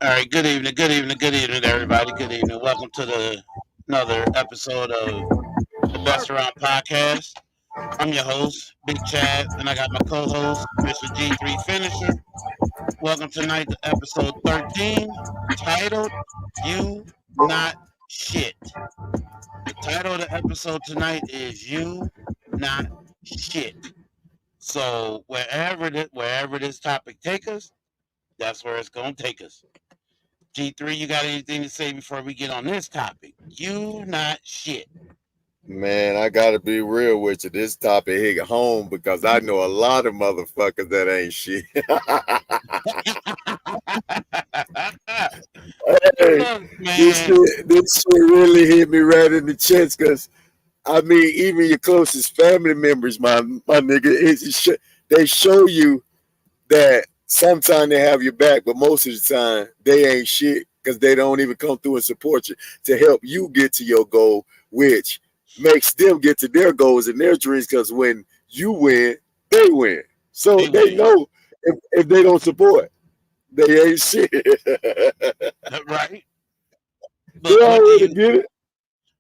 All right, good evening, everybody. Good evening. Welcome to another episode of the Best Around Podcast. I'm your host, Big Chad, and I got my co-host, Mr. G3 Finisher. Welcome tonight to episode 13, titled "You Not Shit." The title of the episode tonight is "You Not Shit." So wherever this topic take us, that's where it's gonna take us. G3, you got anything to say before we get on this topic? You not shit. Man, I gotta be real with you. This topic hit home because I know a lot of motherfuckers that ain't shit. Hey, Look, this man. this shit really hit me right in the chest because I mean, even your closest family members, my nigga, they show you that sometimes they have your back, but most of the time they ain't shit because they don't even come through and support you to help you get to your goal, which makes them get to their goals and their dreams. Because when you win, they win. So They they win. know if they don't support, they ain't shit. Right? They But already get it.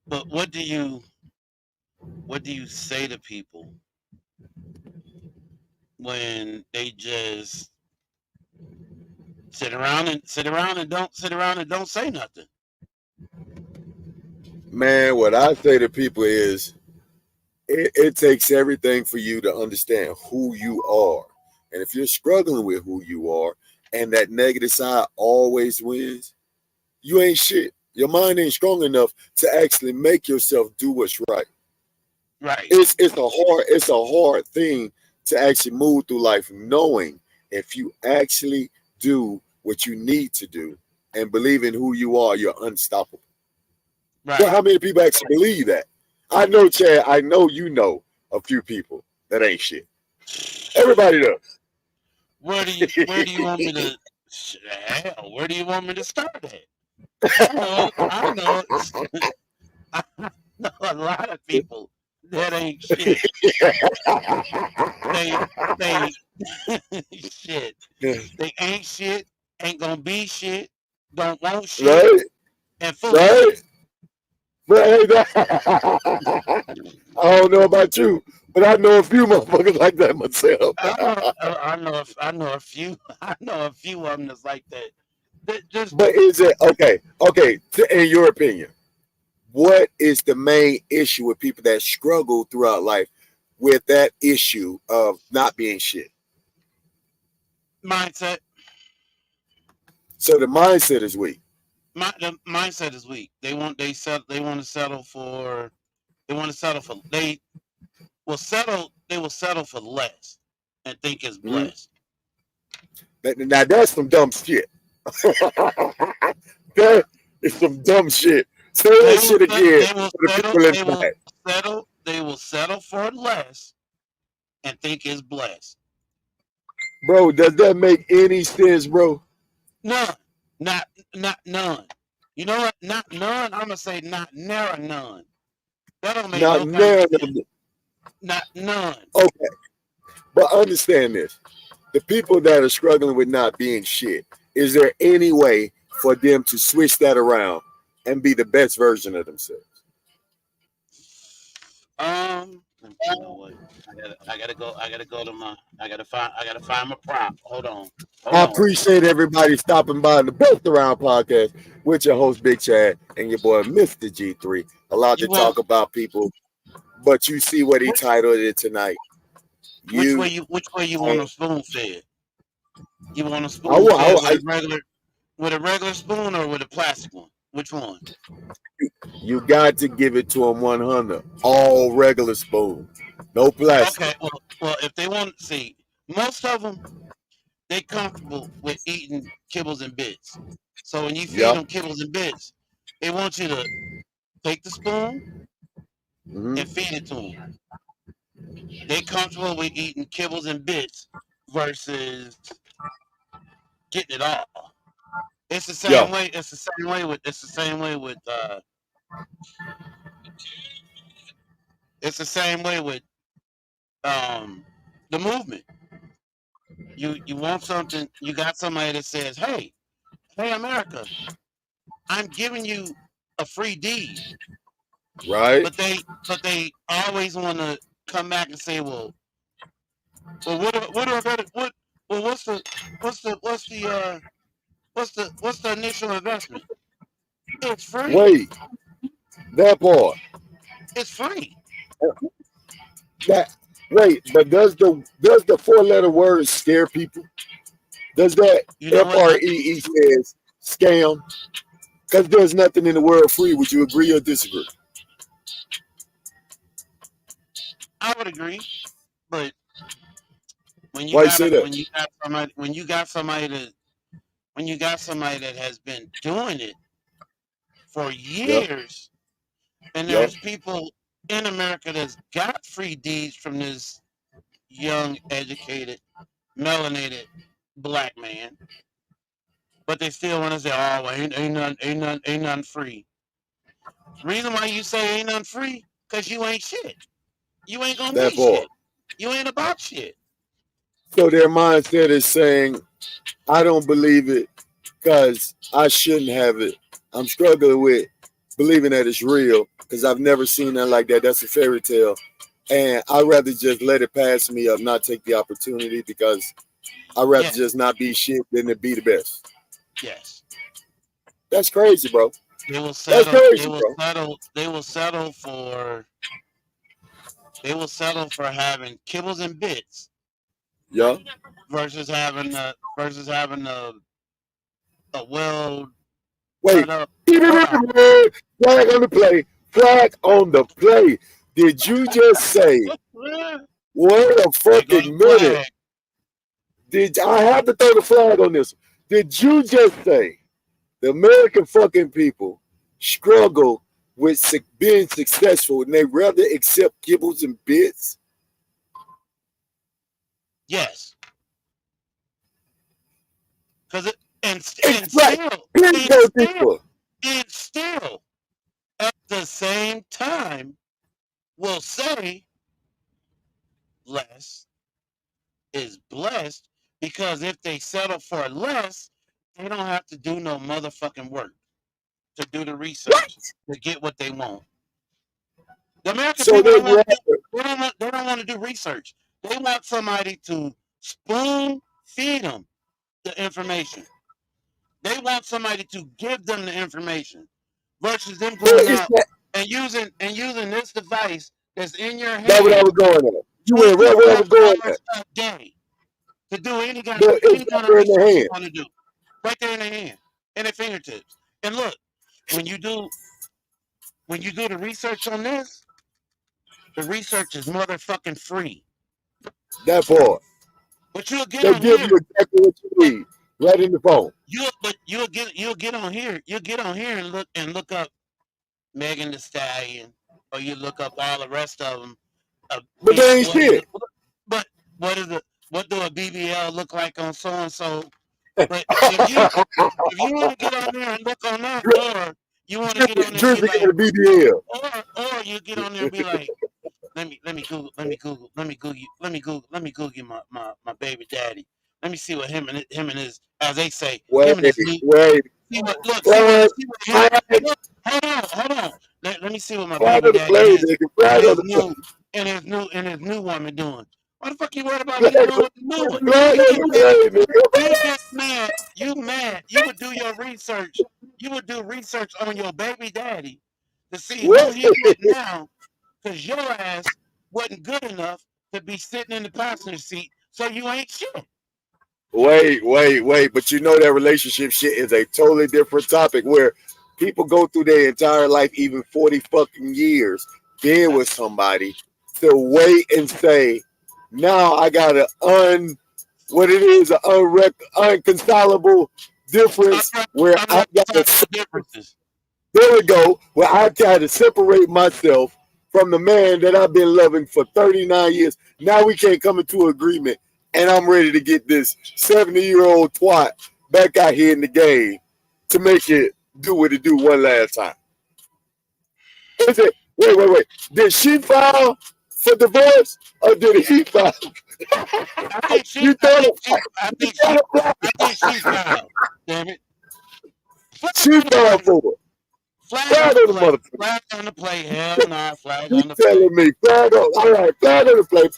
but what do you say to people when they just sit around and don't say nothing? Man, what I say to people is it takes everything for you to understand who you are. And if you're struggling with who you are and that negative side always wins, you ain't shit. Your mind ain't strong enough to actually make yourself do what's right. Right. It's a hard thing to actually move through life knowing if you actually do what you need to do and believe in who you are, you're unstoppable. But Right. how many people actually believe that? I know, Chad, I know you know a few people that ain't shit. Everybody does. Where do you want me to hell, where do you want me to start at? I know I know a lot of people that ain't shit. They they shit. They ain't shit, ain't gonna be shit, don't want shit, Right? and full of Right? shit. But hey, I don't know about you, but I know a few motherfuckers like that myself. I know a few I know a few of them that's like that. That just But is it okay? Okay, in your opinion, what is the main issue with people that struggle throughout life with that issue of not being shit? mindset. So the mindset is weak. The mindset is weak. They want to settle for they will settle for less and think it's Mhm. blessed. Now that's some dumb shit. That is some dumb shit. Say They that will shit again they will for the settle people in they the will back. settle for less and think it's blessed. Bro, does that make any sense, bro? None. Not none. You know what? Not none. I'm gonna say not never none. That don't make Not no kind of none of sense. them. Not none. Okay, but understand this. The people that are struggling with not being shit, is there any way for them to switch that around and be the best version of themselves? You know what? I gotta find my prop. Hold on. Hold I on. appreciate everybody stopping by the Best Around podcast with your host Big Chad and your boy Mr. G3. A lot You to want talk about, people, but you see what he which titled it tonight. You, which way you want them spoon fed? You want them I, spoon fed I, with a regular spoon or with a plastic one? Which one? you got to give it to him 100. All regular spoon, no plastic. Okay, well, if they want to see, most of them they comfortable with eating kibbles and bits. So when you feed Yep. them kibbles and bits, they want you to take the spoon and Mm-hmm. feed it to them. They comfortable with eating kibbles and bits versus getting it all. It's the same Yeah. way. It's the same way with um the movement. You want something. You got somebody that says, "Hey, hey America, I'm giving you a free deed, Right? but they always want to come back and say, well, what do I got? Well, what's the initial investment? It's free. Wait, that part. It's free. That wait, but does the four-letter word scare people? Does that You know what? FREE says scam? Because there's nothing in the world free. Would you agree or disagree? I would agree, but when you Why you got say that? when you got somebody that has been doing it for Yeah, years, and yeah. there's people in America that's got free deeds from this young, educated, melanated black man, but they still want to say, "Oh, well, ain't nothing free." Reason why you say ain't nothing free, cause you ain't shit. You ain't gonna That be part. shit. You ain't about shit. So their mindset is saying, I don't believe it because I shouldn't have it. I'm struggling with believing that it's real because I've never seen nothing like that. That's a fairy tale. And I'd rather just let it pass me up, not take the opportunity because I'd rather Yes, just not be shit than to be the best. yes. That's crazy, bro. They will That's settle. They crazy, will bro. settle. They will settle for. They will settle for having kibbles and bits Yeah. versus having a well cut Wait. up product. Flag on the play. Flag on the play. Did you just say, wait a They go to fucking minute? flag. Did I have to throw the flag on this? Did you just say the American fucking people struggle with being successful and they rather accept kibbles and bits? Yes, because it and Right. still Please and go still deeper. and still at the same time will say less is blessed because if they settle for less, they don't have to do no motherfucking work to do the What? research to get what they want. The American So people they don't want to rather, do, they don't want to do research. They want somebody to spoon feed them the information. They want somebody to give them the information versus them where going is out that? and using this device that's in your That's what I was hand going at. You went right where I 24 was going hours at. a day to do But it's any right kind of there in their research you hand. want to do. Right there in their hand, in their fingertips. And look, when you do the research on this, the research is motherfucking free. That part. But you'll get They on give here, you exactly what you but need right in the phone. you'll get on here. You'll get on here and look up Megan the Stallion, or you look up all the rest of them. But they ain't What is shit. it? But what do a BBL look like on so and so? But if you want to get on there and look on that, or you want to get on there and be Drizzy got like, a BBL. or you get on there and be like, let me Google my baby daddy. Let me see what him and his, as they say, Wait, him and his new, wait. Flag, see what him, flag, look, hold on. Let me see what my flag baby on the daddy play, nigga. and Flag on his the play. new woman doing. Why the fuck you worried about what he Flag, doing with the new one? flag You on get the mad. play, nigga. You get mad. You mad. You would do your research. You would do research on your baby daddy to see who What? he with now, because your ass wasn't good enough to be sitting in the passenger seat, so you ain't shit. Wait. But you know that relationship shit is a totally different topic where people go through their entire life, even 40 fucking years, being with somebody to wait and say, now I got what it is, unconsolable difference where I got to, Unreconcilable differences. there we go, where I got to separate myself from the man that I've been loving for 39 years. Now we can't come into agreement, and I'm ready to get this 70-year-old twat back out here in the game to make it do what it do one last time. Is it? Wait. Did she file for divorce or did he file? I think she. You I thought think it. she. I You think thought she. it. I think she filed. Damn it. She fell for it. Flag on the play. motherfucker. Flag on the play. Hell nah. Flag You on the play. telling me flag on? All right, flag on the play.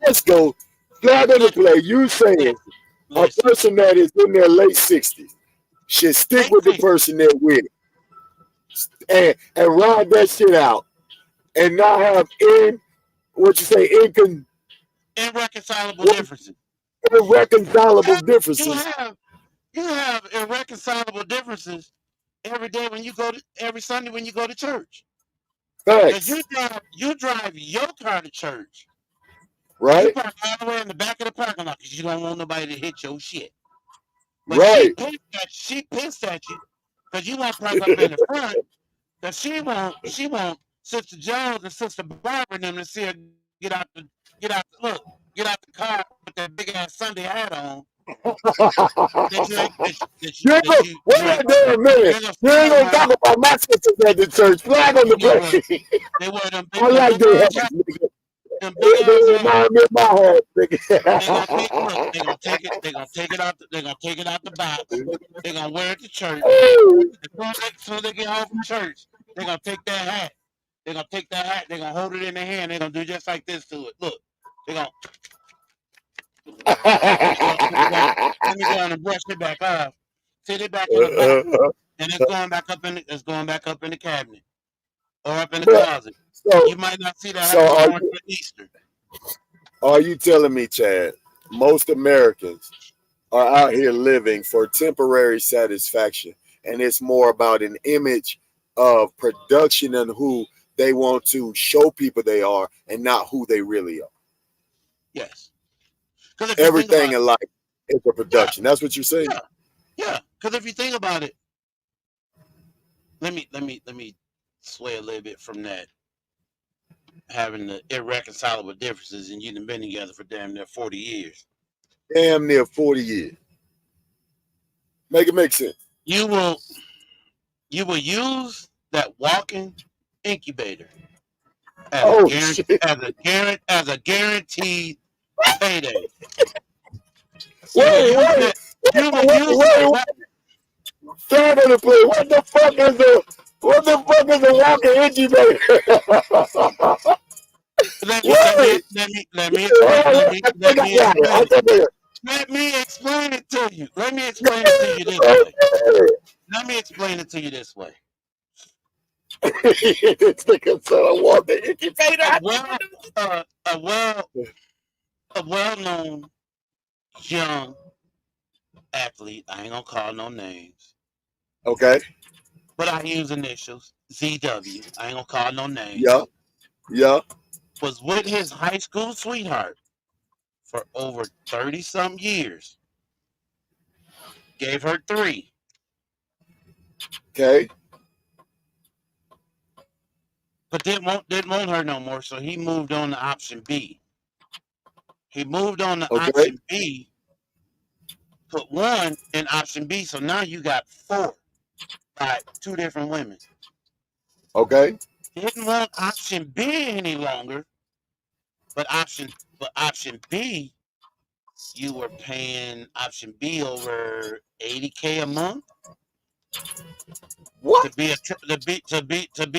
Let's go. Flag on the play. You saying a person that is in their late 60s should stick with the person they're with and ride that shit out and not have irreconcilable differences. Irreconcilable differences. You have irreconcilable differences every day every Sunday when you go to church. Thanks. You drive your car to church. Right. You park all the way in the back of the parking lot because you don't want nobody to hit your shit. But right. She pissed at you because you want to park up in the front. Because she want Sister Jones and Sister Barbara and them to see her get out the car with that big ass Sunday hat on. Wait a damn minute. You ain't gonna talk about my sisters at the church. Flag on the play. They wear them big, I like their hats, nigga. They remind me of my hat, nigga. They're gonna take it out. They're gonna take it out the box. They're gonna wear it to church. As soon as they get home from church, they're gonna take that hat. They're gonna take that hat. They're gonna hold it in their hand. They're gonna do just like this to it. Look, they're gonna. Let me go on and brush it back off. Sit it back in the box, and it's going back up in the cabinet or up in the closet. So you might not see that happen for Easter. Are you telling me, Chad, most Americans are out here living for temporary satisfaction, and it's more about an image of production and who they want to show people they are and not who they really are? Yes. Everything in life is a production. Yeah. That's what you're saying? Yeah. Because if you think about it, let me sway a little bit from that. Having the irreconcilable differences, and you've been together for damn near 40 years. Damn near 40 years. Make it make sense. You will use that walking incubator as a guaranteed payday. Wait. Stand on the play. What the fuck is a walking incubator? Let me explain it to you. Let me explain it to you this way. Let me explain it to you this way. It's like a walking incubator. A well-known young athlete. I ain't gonna call no names. Okay. But I use initials. ZW. I ain't gonna call no names. Yeah. Was with his high school sweetheart for over 30-some years. Gave her 3. Okay. But didn't want her no more, so he moved on to option B. Option B, put 1 in option B, so now you got 4 by 2 different women. Okay. Didn't want option B any longer, but option B, you were paying option B over $80K a month. What? To be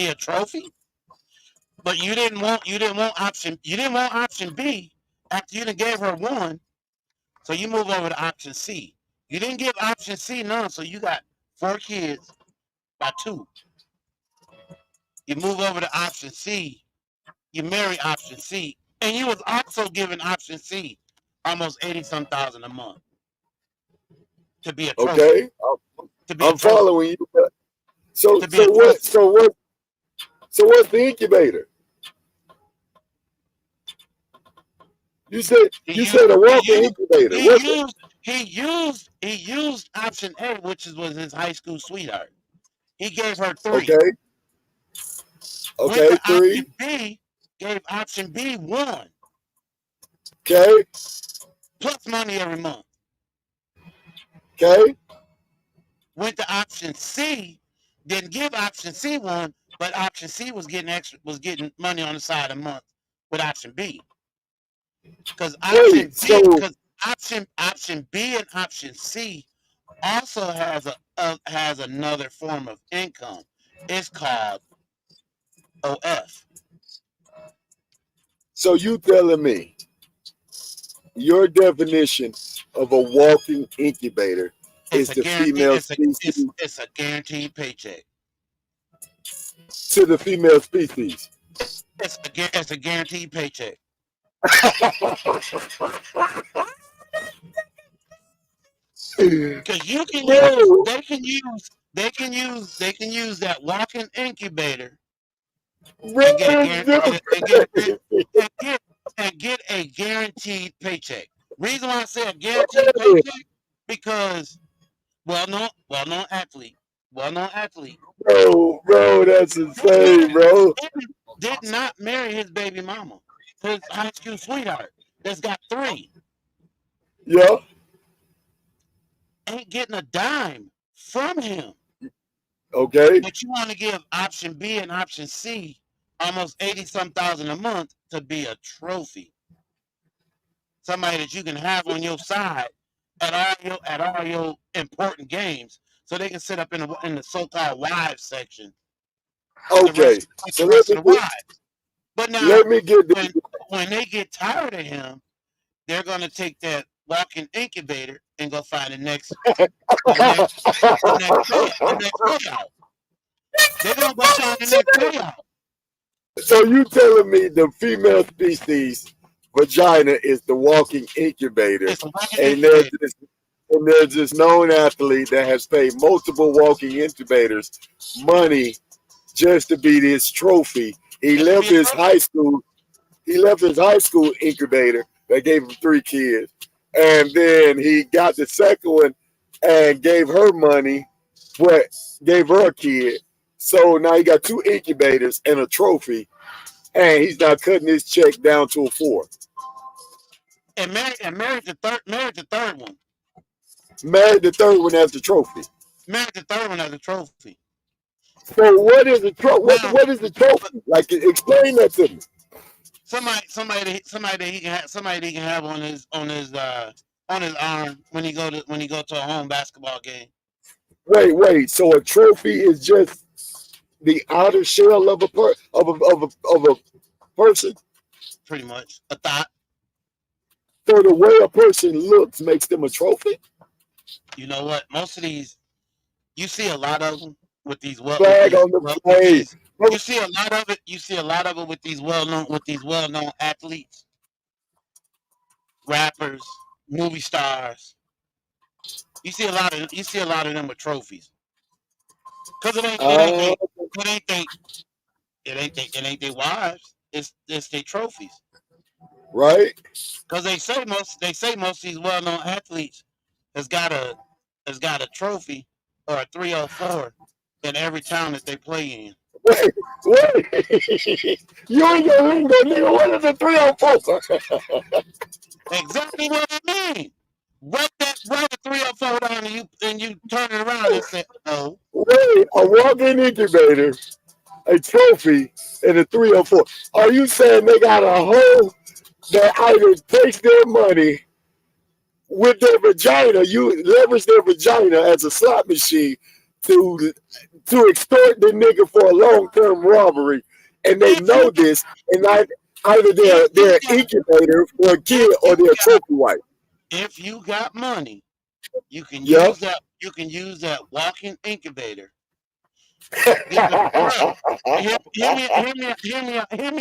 a trophy? But you didn't want option B after you done gave her 1, so you move over to option C. You didn't give option C none, so you got 4 kids by 2. You move over to option C, you marry option C, and you was also giving option C almost 80-some thousand a month to be a trophy. Okay, I'm following you. So what's the incubator? You said a walking incubator. He used option A, which was his high school sweetheart. He gave her 3. Okay, 3. Option B, gave option B 1. Okay. Plus money every month. Okay. Went to option C, didn't give option C 1, but option C was getting money on the side a month with option B. Because option B and option C also has another form of income. It's called OF. So you telling me your definition of a walking incubator It's is a the guarantee. female species It's a guaranteed paycheck. to the female species? It's a guaranteed paycheck. Because you can use No, they can use that walking incubator and get a bro, guarantee no. and get and get a guaranteed paycheck. Reason why I say a guaranteed paycheck because well known athlete Bro, that's did not insane, bro. did not marry his baby mama, his high school sweetheart. That's got three. Yeah, Ain't getting a dime from him. okay, But you want to give option B and option C almost 80 some thousand a month to be a trophy. Somebody that you can have on your side at all your important games, so they can sit up in the so-called wives section with the okay. So rest of the wives. But now let me get this. when they get tired of him, they're gonna take that walking incubator and go find the next payout. They're gonna go find the next payout. So you telling me the female species vagina is the walking incubator, It's a walking and incubator. there's this known athlete that has paid multiple walking incubators money just to be this trophy. He left his high school. He left his high school incubator that gave him 3 kids, and then he got the second one and gave her money, but gave her a kid. So now he got 2 incubators and a trophy, and he's not cutting his check down to a 4. And married the third one. Married the third one as the trophy. Married the third one as a trophy. So what is the trophy? Now, What is the trophy? Like, explain that to me. somebody that he can have on his arm when he go to a home basketball game. Wait. So a trophy is just the outer shell of a person. Pretty much a thought. So the way a person looks makes them a trophy. You know what? Most of these, you see a lot of them with these Flag on the play. you see a lot of it. You see a lot of it with these well known athletes, rappers, movie stars. You see a lot of them with trophies. Cause it ain't their wives. It's their trophies. Right. Cause they say most of these well known athletes has got a trophy or a 304 in every town that they play in. Wait. You ain't gonna lingo, nigga. What is a 304? Exactly what I mean. Write a 304 down and you turn it around and say, oh. Wait, a walk-in incubator, a trophy, and a 304. Are you saying they got a hole that either takes their money with their vagina, you leverage their vagina as a slot machine to extort the nigga for a long-term robbery, and they know this, and either they're an incubator for a kid or they're a trophy wife. If you got money, you can Yep. use that walking incubator. Hear me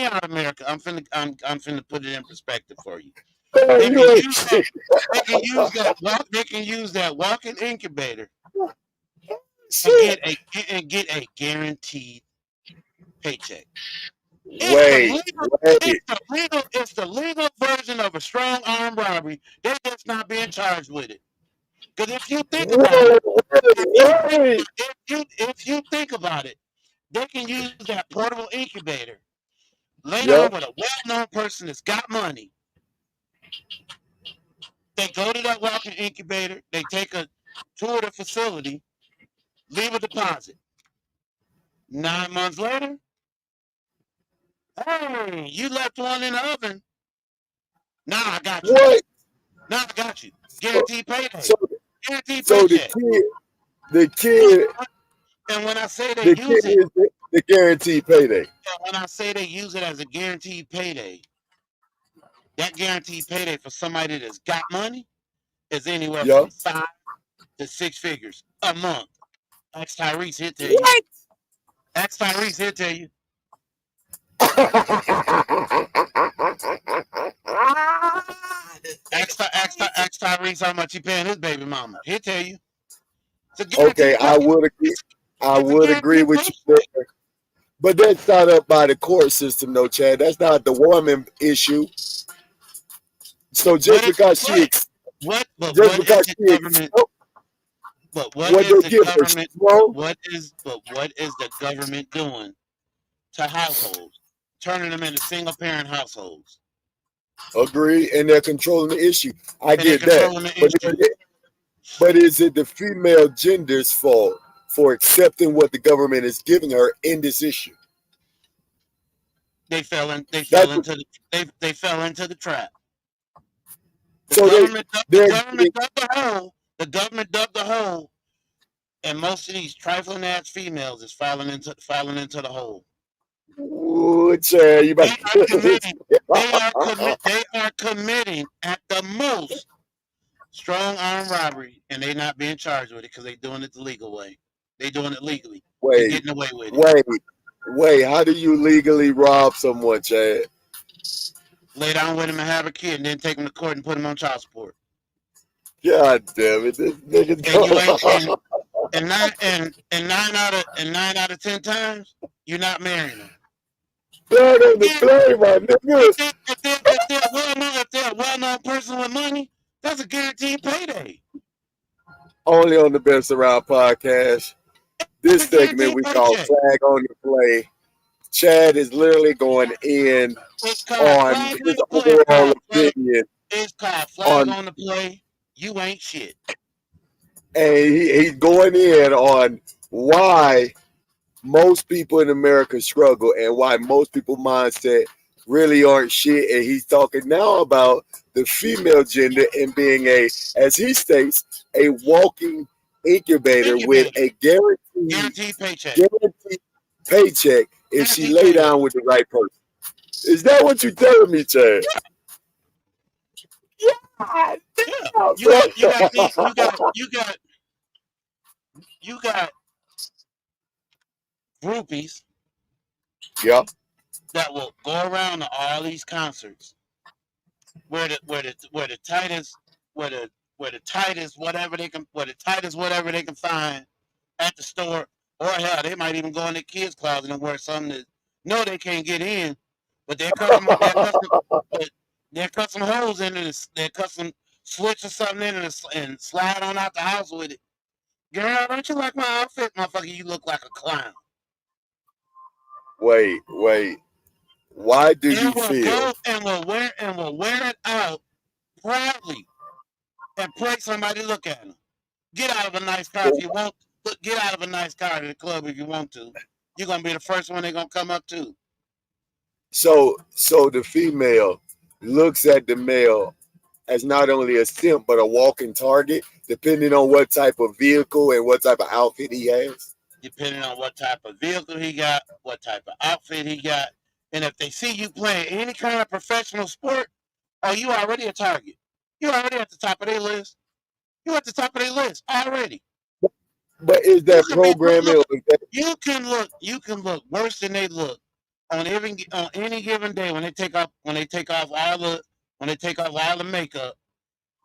out, America. I'm finna put it in perspective for you. They can use that walking incubator and get a guaranteed paycheck. Wait. It's the legal version of a strong arm robbery. They're just not being charged with it. Because if you think about it, if you think about it, they can use that portable incubator later on with a well-known person that's got money. They go to that walking incubator, they take a tour of the facility, leave a deposit. 9 months later, hey, you left one in the oven. Now I got you. What? Now I got you. Guaranteed payday. So guaranteed So paycheck. the kid, And when I say they the use kid it, is the guaranteed payday. and when I say they use it as a guaranteed payday, that guaranteed payday for somebody that's got money is anywhere Yeah. from 5 to 6 figures a month. Ask Tyrese, he'll tell you. What? Ask Tyrese, he'll tell you. Ask Tyrese how much he paying his baby mama. He'll tell you. It's a Okay, guaranteed pay. I would agree. I It's a would agree guaranteed with you paycheck. there. But that's not up by the court system, though, Chad. That's not the woman issue. So What just is because what? But just what is because the she government? explodes, But what what is they the give her, government? bro? But what is the government doing to households, turning them into single parent households, Agree, and they're controlling the issue. I and they're get that, controlling the but issue? is it the female gender's fault for accepting what the government is giving her in this issue? They fell That's into they fell into the trap. The so government the they're government dug the hole. The government dug the hole, and most of these trifling ass females is falling into the hole. ooh, Chad, you They about are to committing. They are committing at the most strong arm robbery, and they not being charged with it because they doing it the legal way. They doing it legally. They wait, getting away with it. wait. How do you legally rob someone, Chad? Lay down with him and have a kid, and then take him to court and put him on child support. God damn it, this nigga's And you ain't going. and 9 out of 10 times you're not marrying them. Blood on the Yeah, flame, my nigga. if they're a well-known person with money, that's a guaranteed payday. Only on the Best Around podcast. This It's a segment guaranteed we call paycheck. Flag on the Play. Chad is literally going in It's called on flag on his the play. overall opinion It's called flag on, on the play. You ain't shit. and he's going in on why most people in America struggle and why most people mindset really aren't shit. And he's talking now about the female gender and being as he states, a walking incubator with a Guaranteed paycheck. paycheck if she Guaranteed lay payday. down with the right person. Is that what you telling me, Chad? Yeah. Yeah. You got groupies Yeah. that will go around to all these concerts where the tightest whatever they can find at the store, or hell, they might even go in their kids' closet and wear something that no they can't get in, but they'll cut some holes in it, they'll cut some switch or something in it and slide on out the house with it. Girl, don't you like my outfit, motherfucker? You look like a clown. Wait. Why do you And will feel? go and will wear it out proudly and pray somebody look at them. Get out of a nice car if you want. Get out of a nice car to the club if you want to. You're gonna be the first one they're gonna come up to. So the female looks at the male as not only a simp but a walking target, depending on what type of vehicle and what type of outfit he has. Depending on what type of vehicle he got, what type of outfit he got, and if they see you playing any kind of professional sport, oh, you already a target. You're already at the top of their list. You're at the top of their list already. But is that programming? You can look worse than they look on any given day when they take off all the makeup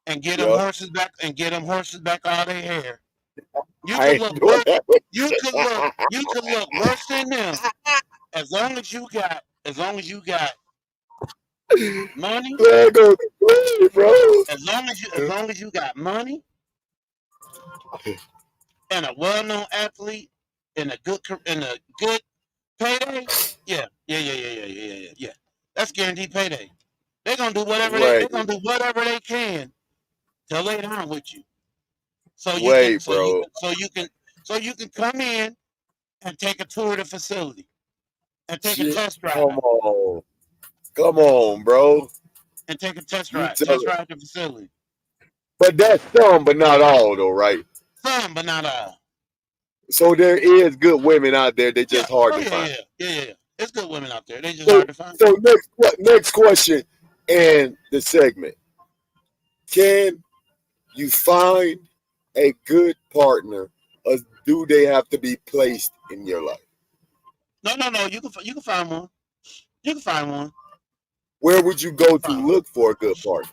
and get them horses back all their hair. You can look worse. You can look worse than them as long as you got money. Bro. As long as you got money and a well-known athlete and a good payday, yeah. That's guaranteed payday. They're gonna do whatever they can to lay down with you. So you can come in and take a tour of the facility and take a test drive. Come on, bro. And take a test drive the facility. But that's some, but not all, though, right? Some, but not all. So there is good women out there. They're Yeah. just hard Oh to find. yeah. It's good women out there. They just So, hard to find. so next question in the segment: can you find a good partner, or do they have to be placed in your life? No. You can find one. You can find one. Where would you go to look for a good partner?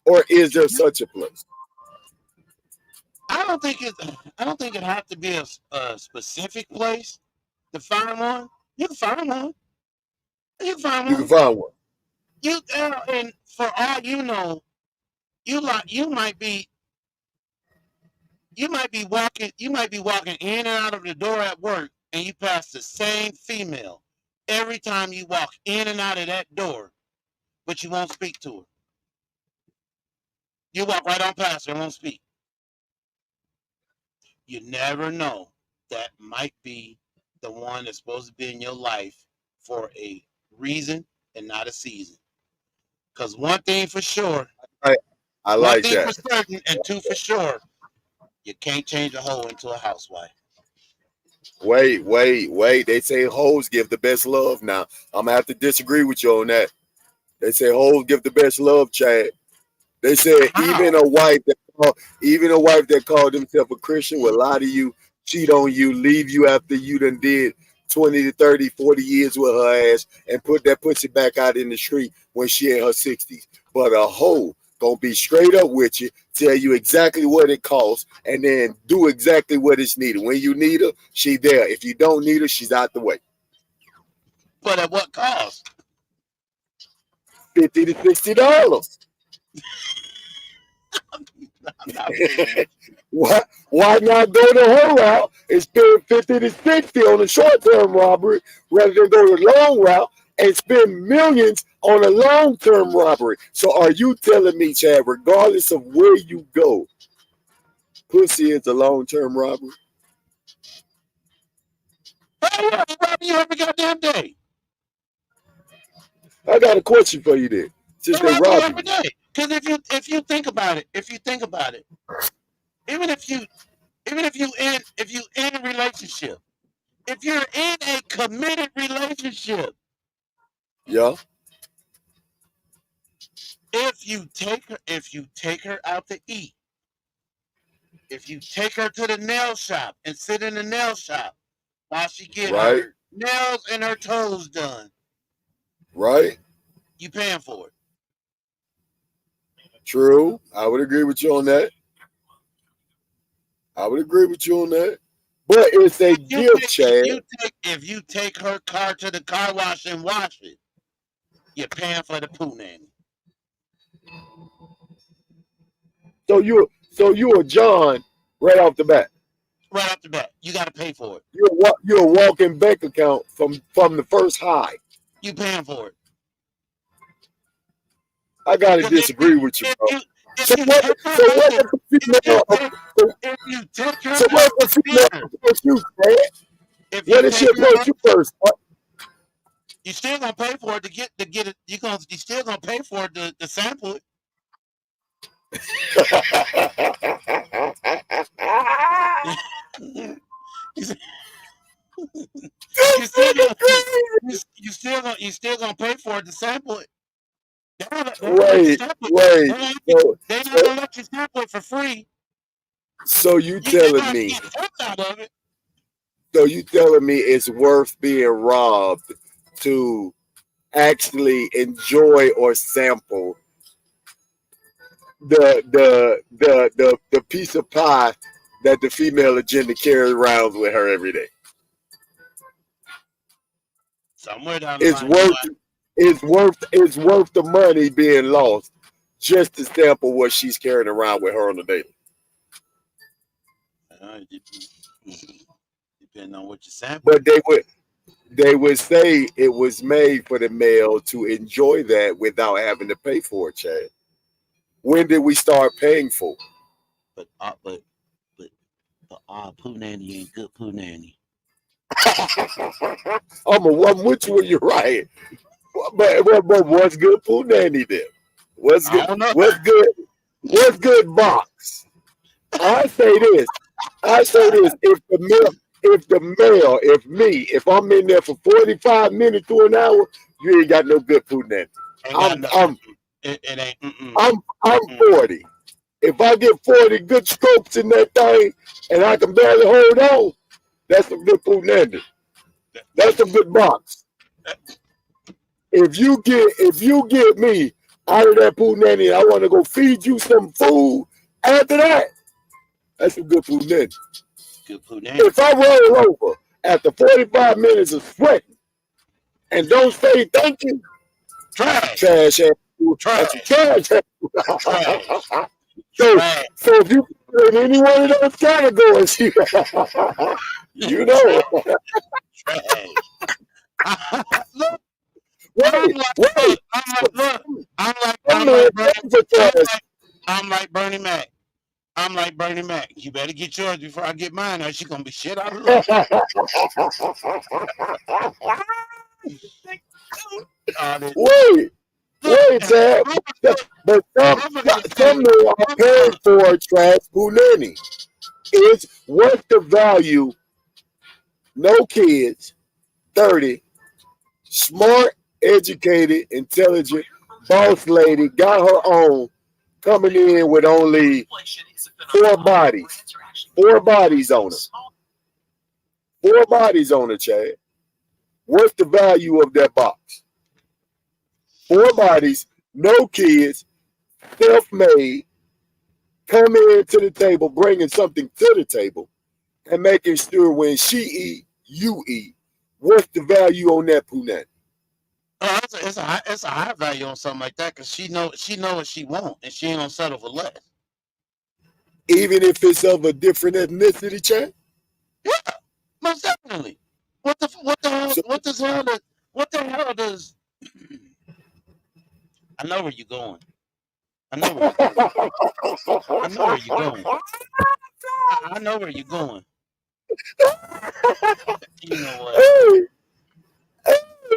Or is there such a place? I don't think it has to be a specific place to find one. You can find one. You can find You can one. find one. And for all you know, you might be walking in and out of the door at work, and you pass the same female every time you walk in and out of that door, but you won't speak to her. You walk right on past her and won't speak. You never know. That might be the one that's supposed to be in your life for a reason and not a season. Because one thing for sure, I one like thing for that. certain, and two for sure, you can't change a hoe into a housewife. Wait. They say hoes give the best love. Now, I'm gonna have to disagree with you on that. They say hoes give the best love, Chad. They said Wow. even a wife that called himself a Christian will lie to you, cheat on you, leave you after you done did 20 to 30, 40 years with her ass and put that pussy back out in the street when she in her 60s. But a hoe gonna be straight up with you, tell you exactly what it costs, and then do exactly what is needed. When you need her, she there. If you don't need her, she's out the way. But at what cost? $50 to $60. I'm not paying. Why not go the whole route and spend 50 to 60 on a short-term robbery rather than go the long route and spend millions on a long-term robbery? So are you telling me, Chad, regardless of where you go, pussy is a long-term robbery? Oh yeah, they rob you every goddamn day. I got a question for you then. Since They they rob you rob every you, day. Because if you think about it, even if you in a relationship, if you're in a committed relationship, yeah, if you take her out to eat, if you take her to the nail shop and sit in the nail shop while she get right, her nails and her toes done, right, you paying for it. true. I would agree with you on that. But it's a gift, Chad. If you take her car to the car wash and wash it, you're paying for the poo nanny. So you a John right off the bat. Right off the bat, you got to pay for it. You're a walking bank account from the first high. You paying for it. I gotta Because disagree with you, bro. if So you what? take her, So what listen, if the female? if you take her So what out if the to female dinner, approach you, man? if you What if she take her approach out, you first? you still gonna pay for it to get it. You still gonna pay for it to sample it. you still gonna you still gonna pay for it to sample it. They don't let you Wait, sample wait. it. They not gonna let you sample it for free. So you You're telling gonna have to me? get tips out of it. So you telling me it's worth being robbed to actually enjoy or sample the piece of pie that the female agenda carries around with her every day? Somewhere down the line, It's worth the money being lost just to sample what she's carrying around with her on the daily. Depending on what you sample. But they would say it was made for the male to enjoy that without having to pay for it, Chad. When did we start paying for it? But poo nanny ain't good poo nanny. I'm with you when you're right. But what's good poo nanny then? What's I good? don't know. What's good? What's good, box? I say this. If I'm in there for 45 minutes to an hour, you ain't got no good food then. Ain't got no. I'm It ain't. I'm 40. If I get 40 good strokes in that thing and I can barely hold on, that's some good food landing. That's some good box. If you get me out of that food nanny, I want to go feed you some food after that. That's some good food nanny. Good food name. If I roll over after 45 minutes of sweating and don't say thank you, Trash. trash ass. Trash. Trash. Trash. So Trash. if you put in any one of those categories, you know. Trash. Look, Wait. I'm like Bernie Mac. I'm like Bernie Mac. You better get yours before I get mine, or she's gonna be shit out of luck. Wait, Chad. But some men are paid for trash punani. It's what's the value? No kids, 30, smart, educated, intelligent, boss lady, got her own, coming in with only 4 bodies. 4 bodies on her. 4 bodies on her, Chad. What's the value of that box? 4 bodies, no kids, self-made, coming into the table, bringing something to the table, and making sure when she eat, you eat. What's the value on that punani? It's a high value on something like that because she know what she want and she ain't gonna settle for less. Even if it's of a different ethnicity, Chad? Yeah, most definitely. What the hell does I know where you're going. I know where you're going. I know where you're going. You know what? Hey,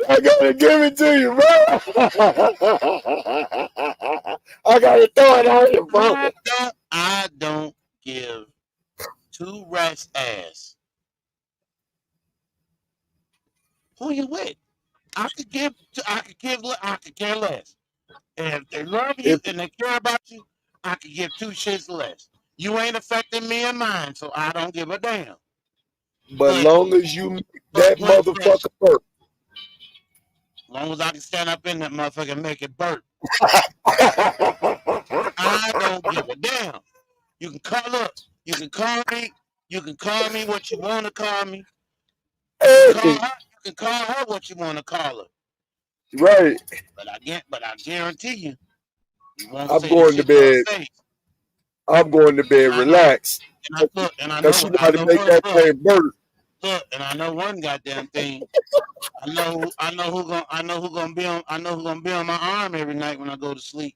I gotta give it to you, bro. I gotta throw it out here, bro. I don't give 2 rats ass. Who you with? I could care less. And if they love you and they care about you, I could give 2 shits less. You ain't affecting me and mine, so I don't give a damn. But long as you make that motherfucker burp. Long as I can stand up in that motherfucker and make it burp. I don't give a damn. You can call me what you want to call me. You can call her what you want to call her. Right. But I guarantee you won't I'm say going to bed. I'm going to bed, relax. And I know how to make that thing burp. Look, and I know one goddamn thing. I know who gonna be on my arm every night when I go to sleep.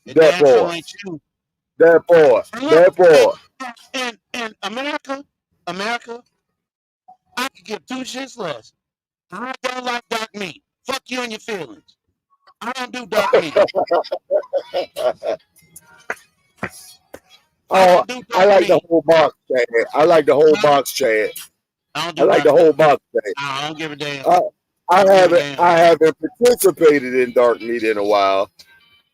That boy. Ain't you. That boy. In America, I could give 2 shits less. I don't like dark meat. Fuck you and your feelings. I don't do dark meat. I like the whole box, Chad. I like the whole box, Chad. I like the whole box, Chad. I don't give a damn. I haven't participated in dark meat in a while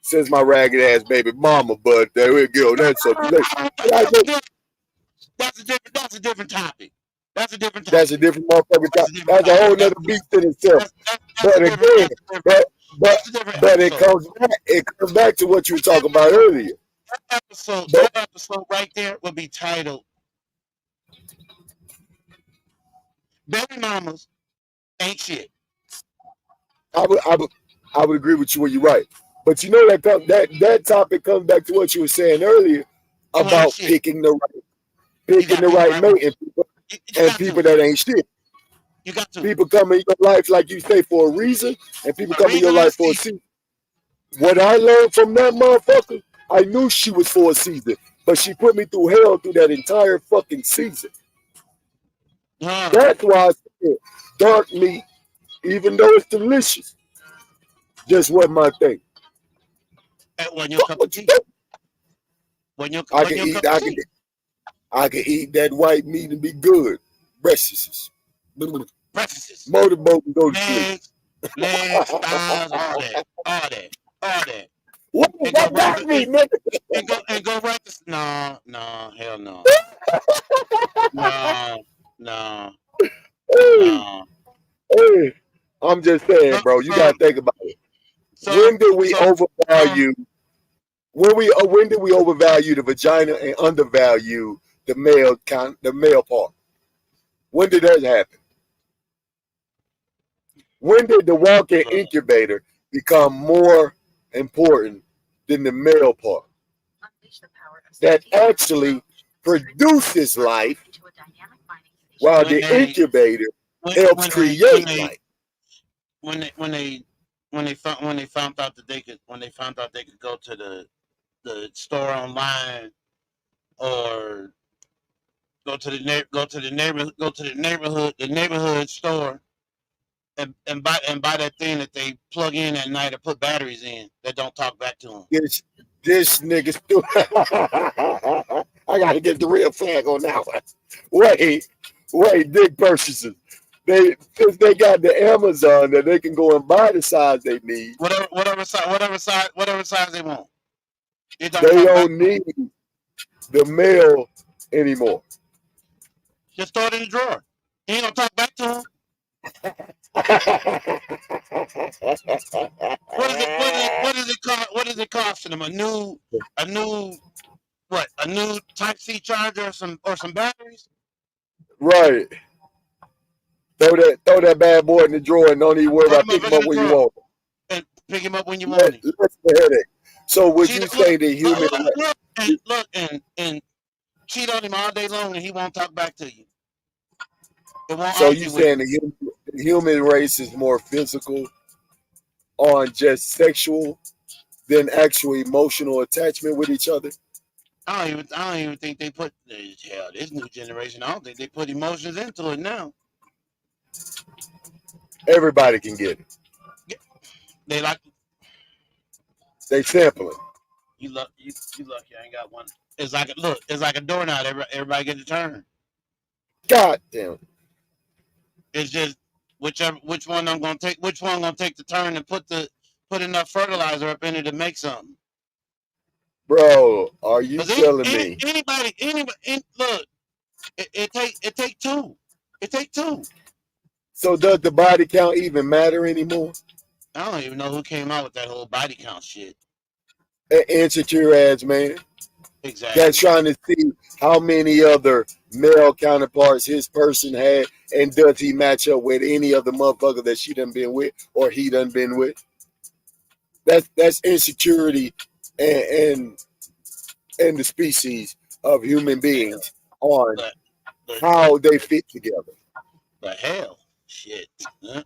since my ragged ass baby mama, but there we go. That's a different topic. That's a different motherfucking topic. That's a whole nother beast in itself. But again, but it comes back to what you were talking about earlier. That episode right there would be titled "Baby Mamas Ain't Shit." I would agree with you when you're right. But you know that topic comes back to what you were saying earlier about picking the right mate and people that ain't shit. You got to. People come in your life, like you say, for a reason, and people come in your life for a season. What I learned from that motherfucker, I knew she was for a season, but she put me through hell through that entire fucking season. That's why I said dark meat, even though it's delicious, just wasn't my thing. That wasn't your Fuck cup of what you tea. think? Wasn't I your can eat. cup of tea. I can eat that white meat and be good. Breakfasts. Breakfasts, Motorboat and go to sleep. legs, thighs, all that. What does And go that right got me, nigga? and go right to no, hell no. No, no, Hey, no. hey. I'm just saying, bro. You gotta Some think about it. some When did we some overvalue? When did we overvalue the vagina and undervalue the male part? When did that happen? When did the walk-in look, incubator become more important than the male part? That actually produces life, while when the they incubator helps when create life. they when they found out that they could go to the store online or go to the neighborhood store and buy that thing that they plug in at night or put batteries in that don't talk back to them. This nigga still. I gotta get the real flag on that one. Wait, dick purchases. Since they got the Amazon that they can go and buy the size they need. Whatever size they want. It don't They talk back don't to them. need the male anymore. Just throw it in the drawer. He ain't gonna talk back to them. What does it cost them? A new a new Type C charger or some batteries? Right. Throw that bad boy in the drawer and don't even worry Throw about them picking up him in up the when you drawer want. and pick him up when you want him. Less the headache. So would you Cheat, say the human? and cheat on him all day long, and he won't talk back to you. It won't So you argue with saying you. the human race is more physical on just sexual than actual emotional attachment with each other? I don't even think they put hell. This new generation, I don't think they put emotions into it now. Everybody can get it. They like They sample it. you lucky I ain't got one. It's like it's like a doorknob. Everybody get a turn. God damn. It's just which one I'm gonna take. Which one gonna take the turn and put enough fertilizer up in it to make something. Bro, are you Cause telling me? look, it take two. It take two. So does the body count even matter anymore? I don't even know who came out with that whole body count shit. An insecure ass man that's Exactly. trying to see how many other male counterparts his person had, and does he match up with any other motherfucker that she done been with or he done been with? That's insecurity and and the species of human beings on But how they fit together. but hell, shit. Huh?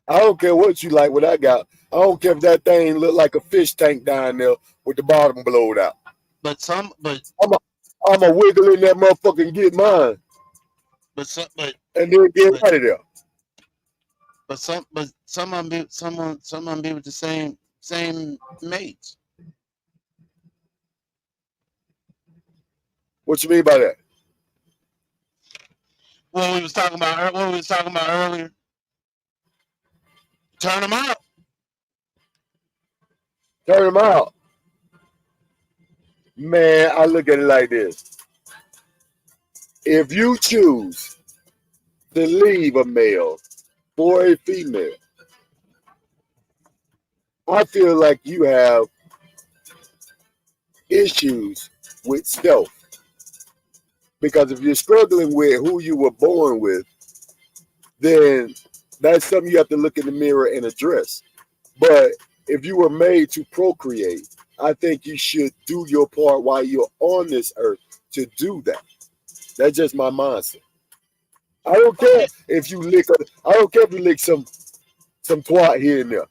I don't care what you like, what I got. I don't care if that thing look like a fish tank down there with the bottom blowed out. But I'm a wiggle in that motherfucker and get mine, and then get but out of there. some of them be with the same mates. What you mean by that? What we was talking about earlier. Turn them out. Turn them out. Man, I look at it like this. If you choose to leave a male for a female, I feel like you have issues with self. Because if you're struggling with who you were born with, then that's something you have to look in the mirror and address. But if you were made to procreate, I think you should do your part while you're on this earth to do that. That's just my mindset. I don't care if you lick. I don't care if you lick some twat here and there.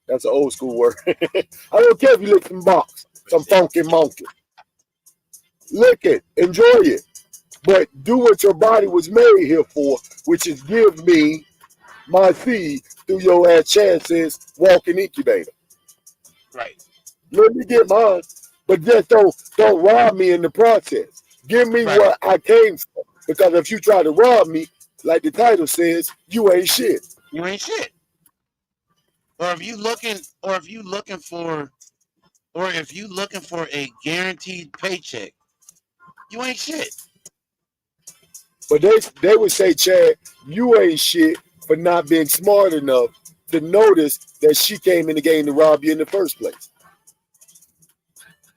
That's an old school word. I don't care if you lick some box, some funky monkey. Lick it, enjoy it, but do what your body was made here for, which is give me my seed through your ass chances, walking incubator. Right. Let me get mine, but just don't rob me in the process. Give me Right. what I came for. Because if you try to rob me, like the title says, you ain't shit. You ain't shit. Or if you looking for a guaranteed paycheck, you ain't shit. But they would say, Chad, you ain't shit for not being smart enough to notice that she came in the game to rob you in the first place.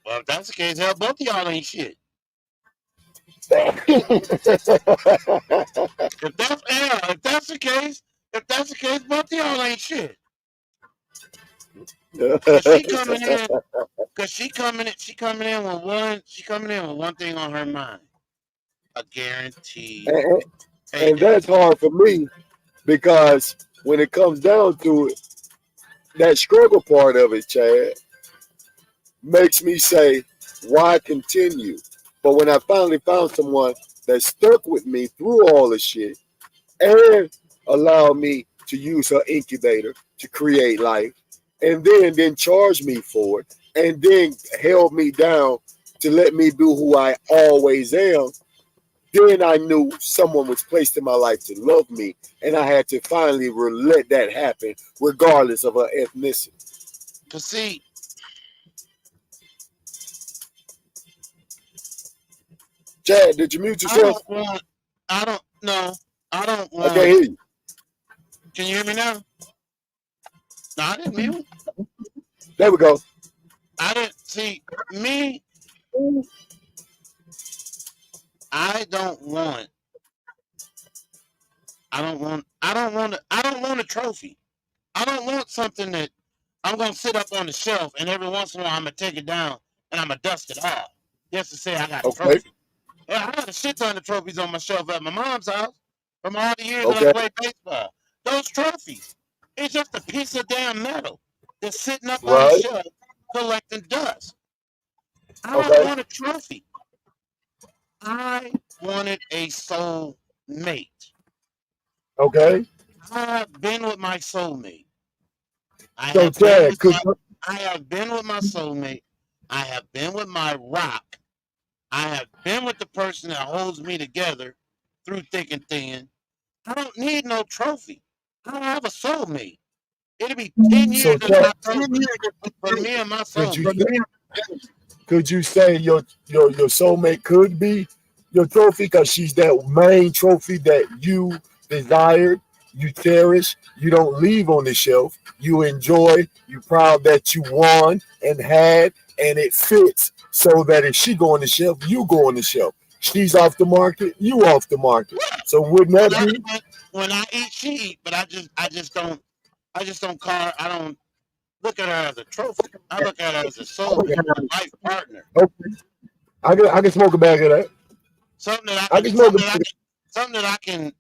Well, if that's the case, hell, both of y'all ain't shit. If that's the case, both of y'all ain't shit. Cause she coming in with one thing on her mind. A guaranteed and, payday. and that's hard for me because when it comes down to it, that struggle part of it, Chad, makes me say, why continue? But when I finally found someone that stuck with me through all the shit and allowed me to use her incubator to create life, and then charge me for it, and then held me down to let me do who I always am, then I knew someone was placed in my life to love me, and I had to finally let that happen, regardless of her ethnicity. Cause see, Chad, did you mute I yourself? don't want. I don't know. I don't I can't want. hear you. Can you hear me now? No, I didn't mute. There we go. I didn't see me. I don't want. I don't want. I don't want. I don't want a trophy. I don't want something that I'm gonna sit up on the shelf and every once in a while I'm gonna take it down and I'm gonna dust it off just to say I got a Okay. trophy. Yeah, I got a shit ton of trophies on my shelf at my mom's house from all the years that I Okay. played baseball. Those trophies, it's just a piece of damn metal that's sitting up on the Right. shelf collecting dust. I don't Okay. want a trophy. I wanted a soul mate. Okay. I have been with my soulmate. I So have been Chad, with my I have been with my soulmate. I have been with my rock. I have been with the person that holds me together through thick and thin. I don't need no trophy. I don't have a soulmate. It'll be 10 years so in Chad, October for me and my could you soulmate. could you say your soulmate could be your trophy because she's that main trophy that you desired, you cherish, you don't leave on the shelf, you enjoy, you proud that you won and had, and it fits so that if she go on the shelf, you go on the shelf. She's off the market, you off the market. So wouldn't When that I be when I eat, she eat, but I just don't call her, I don't look at her as a trophy. I look at her as a soulmate, a life partner. okay? I can smoke a bag of that. Something that I I can can smoke a something that I can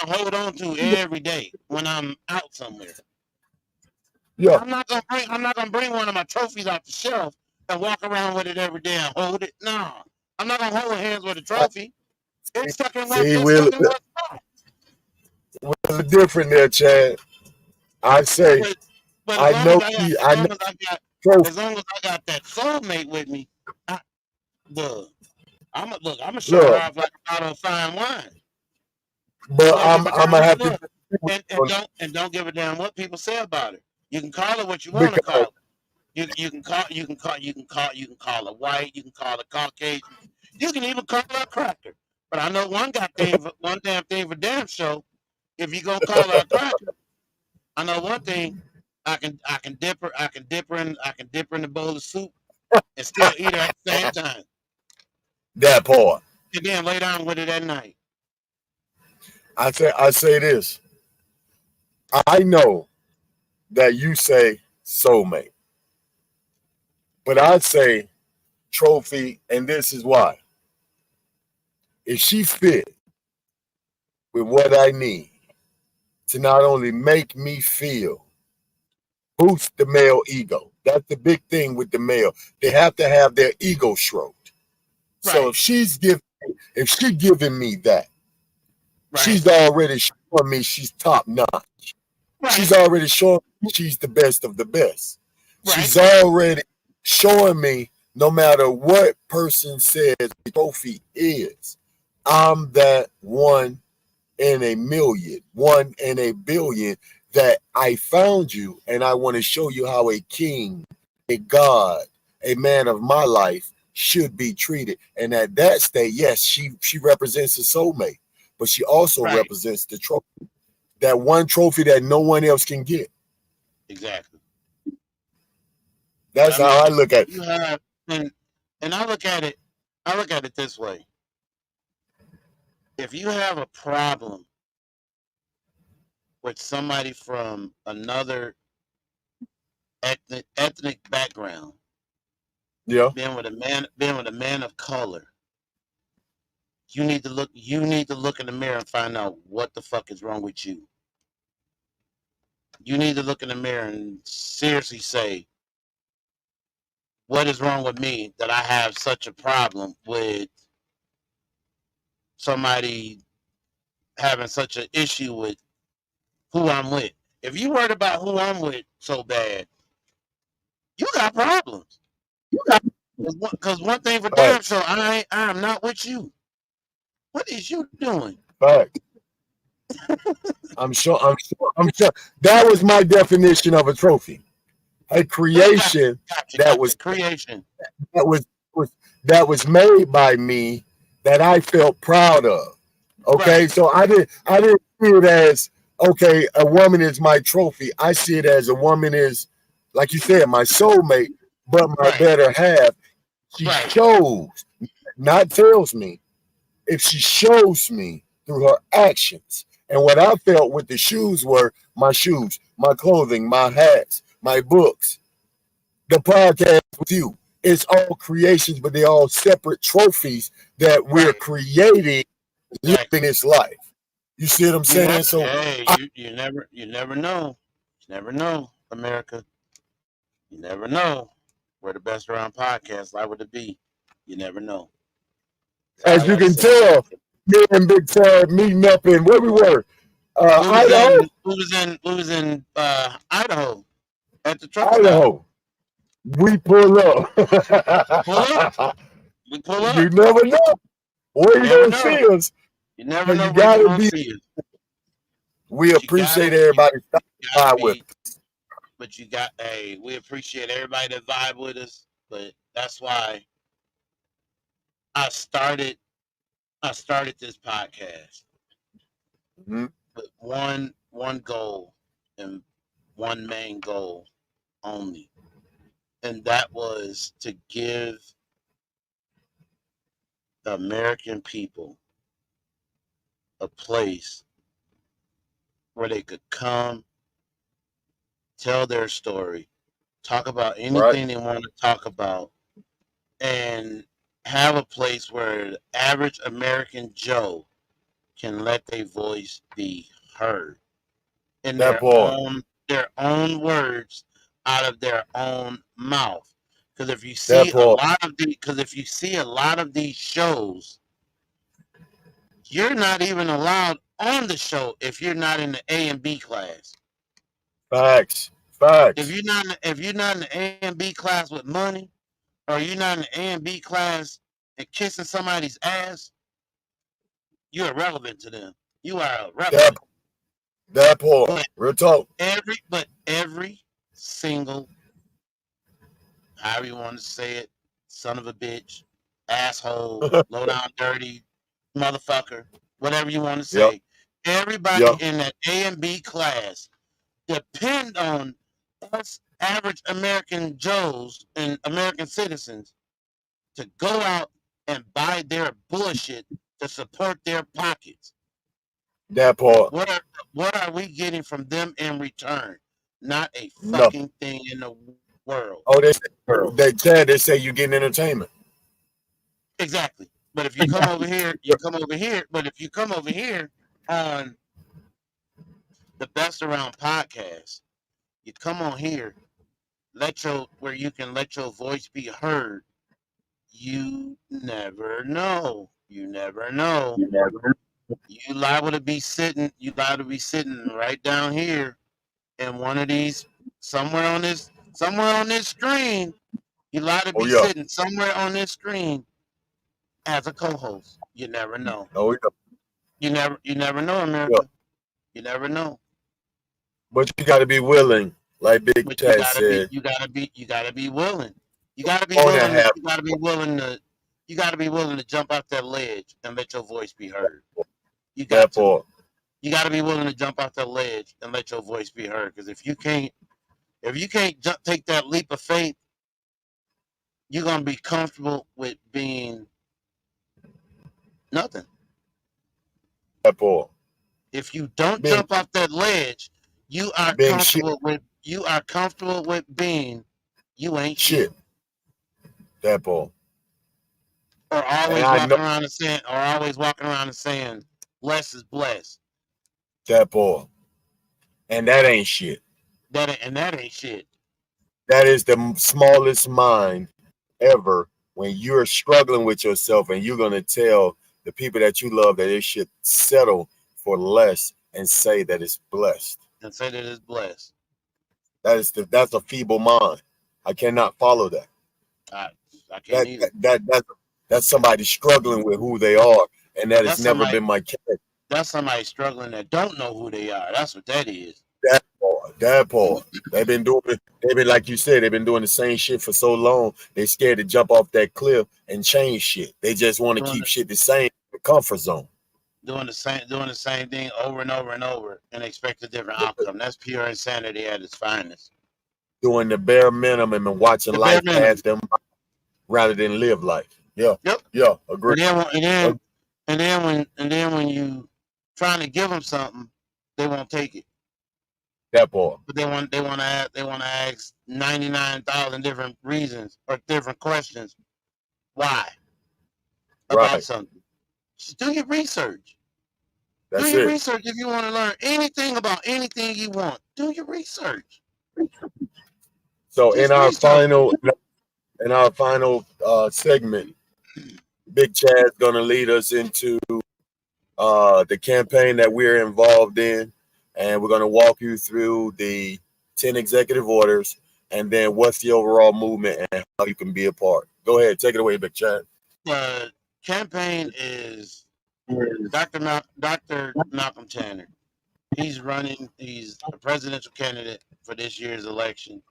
hold on to every day when I'm out somewhere. yeah. I'm not gonna bring one of my trophies off the shelf and walk around with it every day and hold it. No. I'm not gonna hold hands with a trophy. It's stuck in one See, it's stuck in one spot. we're different there, Chad. I say, But but I know you, I know trophy. as long as I got that soulmate with me, I, look, I'm gonna show her Look, off like a bottle of fine wine. And but don't give a I'm damn gonna what have to look. And don't give a damn what people say about her. You can call her what you want to because call her. You can call her white, you can call her Caucasian, you can even call her a cracker. But I know one damn thing for damn sure. If you gonna call her a cracker, I know one thing. I can dip her in a bowl of soup and still eat her at the same time. that part. And then lay down with it at night. I say this. I know that you say soulmate, but I say trophy, and this is why. If she fit with what I need to not only make me feel boost the male ego. That's the big thing with the male. They have to have their ego stroked. So Right, if she giving me that, right. she's already showing me she's top notch. She's Right. already showing me she's the best of the best. Right. She's already showing me no matter what person says the trophy is, I'm that one in a million, one in a billion that I found you, and I want to show you how a king, a god, a man of my life should be treated. And at that state, yes, she represents a soulmate, but she also Right. represents the trophy, that one trophy that no one else can get. Exactly. That's I how I mean, look at it. you have, and I look at it. I look at it this way: if you have a problem with somebody from another ethnic background, Yeah, being with a man of color, you need to look. You need to look in the mirror and find out what the fuck is wrong with you. You need to look in the mirror and seriously say, what is wrong with me that I have such a problem with somebody having such an issue with who I'm with. If you worried about who I'm with so bad, you got problems. Because one thing for damn facts, sure, I am not with you. What is you doing? facts. I'm sure. That was my definition of a trophy. A Gotcha, creation gotcha, that gotcha. was Creation. that was, was that was made by me that I felt proud of. Okay, Right, so I didn't see it as okay, a woman is my trophy. I see it as a woman is, like you said, my soulmate, but my right, better half. She right, shows, not tells me, if she shows me through her actions. And what I felt with the shoes were my shoes, my clothing, my hats, my books, the podcast with you. It's all creations, but they're all separate trophies that we're right. creating living Exactly. this life. You see what I'm You never, saying? So hey, I, you never know. You never know, America. You never know where the best around podcast lie would it be. You never know. That's all I as you gotta can say. tell, me and Big Ted meeting up in where we were, We was Idaho, in Idaho at the truck stop. Idaho. We pull Pull up. up. We pull You up. never know You where you never gonna know. see us. You never And know you where you're gotta gonna be. see us. We But appreciate everybody stopping gotta by with. be but you got hey, we appreciate everybody that vibe with us. But that's why I started I started this podcast Mhm. with one goal and one main goal only. And that was to give the American people a place where they could come, tell their story, talk about Right. anything they want to talk about, and have a place where the average American Joe can let their voice be heard in That part. their own words out of their own mouth. Because if you That see a part. lot of the because if you see a lot of these shows, you're not even allowed on the show if you're not in the A and B class. Facts. Facts. If you're not in the A and B class with money, or you're not in the A and B class and kissing somebody's ass, you're irrelevant to them. You are That irrelevant. that part. But Real talk. every single, however you want to say it, son of a bitch, asshole, low down dirty, motherfucker, whatever you want to Yep. say, everybody Yep. in that A and B class depend on us average American Joes and American citizens to go out and buy their bullshit to support their pockets. That part. What are what are we getting from them in return? Not a Nothing. fucking thing in the world. Oh, they say you getting entertainment. Exactly. But if you come over here, you come over here. But if you come over here on the Best Around podcast, you come on here, let your where you can let your voice be heard. You never know. You never know. You liable to be sitting. You liable to be sitting right down here and one of these somewhere on this screen, you ought to Oh be yeah. sitting somewhere on this screen as a co-host. You never know. Oh yeah. You never know, Yeah. America. You never know. But you got to be willing, like Big But Chad said. you gotta be willing. You gotta be On that willing to, happen. you gotta be willing to jump off that ledge and let your voice be heard. You got That to. part. You gotta be willing to jump off that ledge and let your voice be heard. Because if you can't take that leap of faith, you're gonna be comfortable with being nothing. That part. If you don't Being jump off that ledge, being shit. you are comfortable with being you ain't shit. Shit. That part. Or And always I know walking around and saying less is blessed. that part. And that ain't shit. That ain't shit. That is the smallest mind ever when you're struggling with yourself and you're going to tell the people that you love that they should settle for less and say that it's blessed. And say that it's blessed. That's a feeble mind. I cannot follow that. I can't either. That's somebody struggling with who they are, and that has That's never somebody been my character. that's somebody struggling that don't know who they are. That's what that is. That part. They've been doing it. They've been like you said. They've been doing the same shit for so long. They scared to jump off that cliff and change shit. They just want to Doing keep the, shit the same, the comfort zone. doing the same thing over and over and over and expect a different outcome. That's pure insanity at its finest. Doing the bare minimum and watching The bare life pass minimum. them by rather than live life. Yeah, Yep. yeah, agree. And then when you trying to give them something, they won't take it. That part. But they want to ask 99,000 different reasons or different questions why about Right. something. Just do your research. Do That's your it. research if you want to learn anything about anything you want. Do your research. So Just research. in our final segment, Big Chad's gonna lead us into the campaign that we're involved in, and we're gonna walk you through the 10 executive orders, and then what's the overall movement and how you can be a part. Go ahead, take it away, Big Chad. The campaign is Dr. Malcolm Tanner. He's running. He's a presidential candidate for this year's election.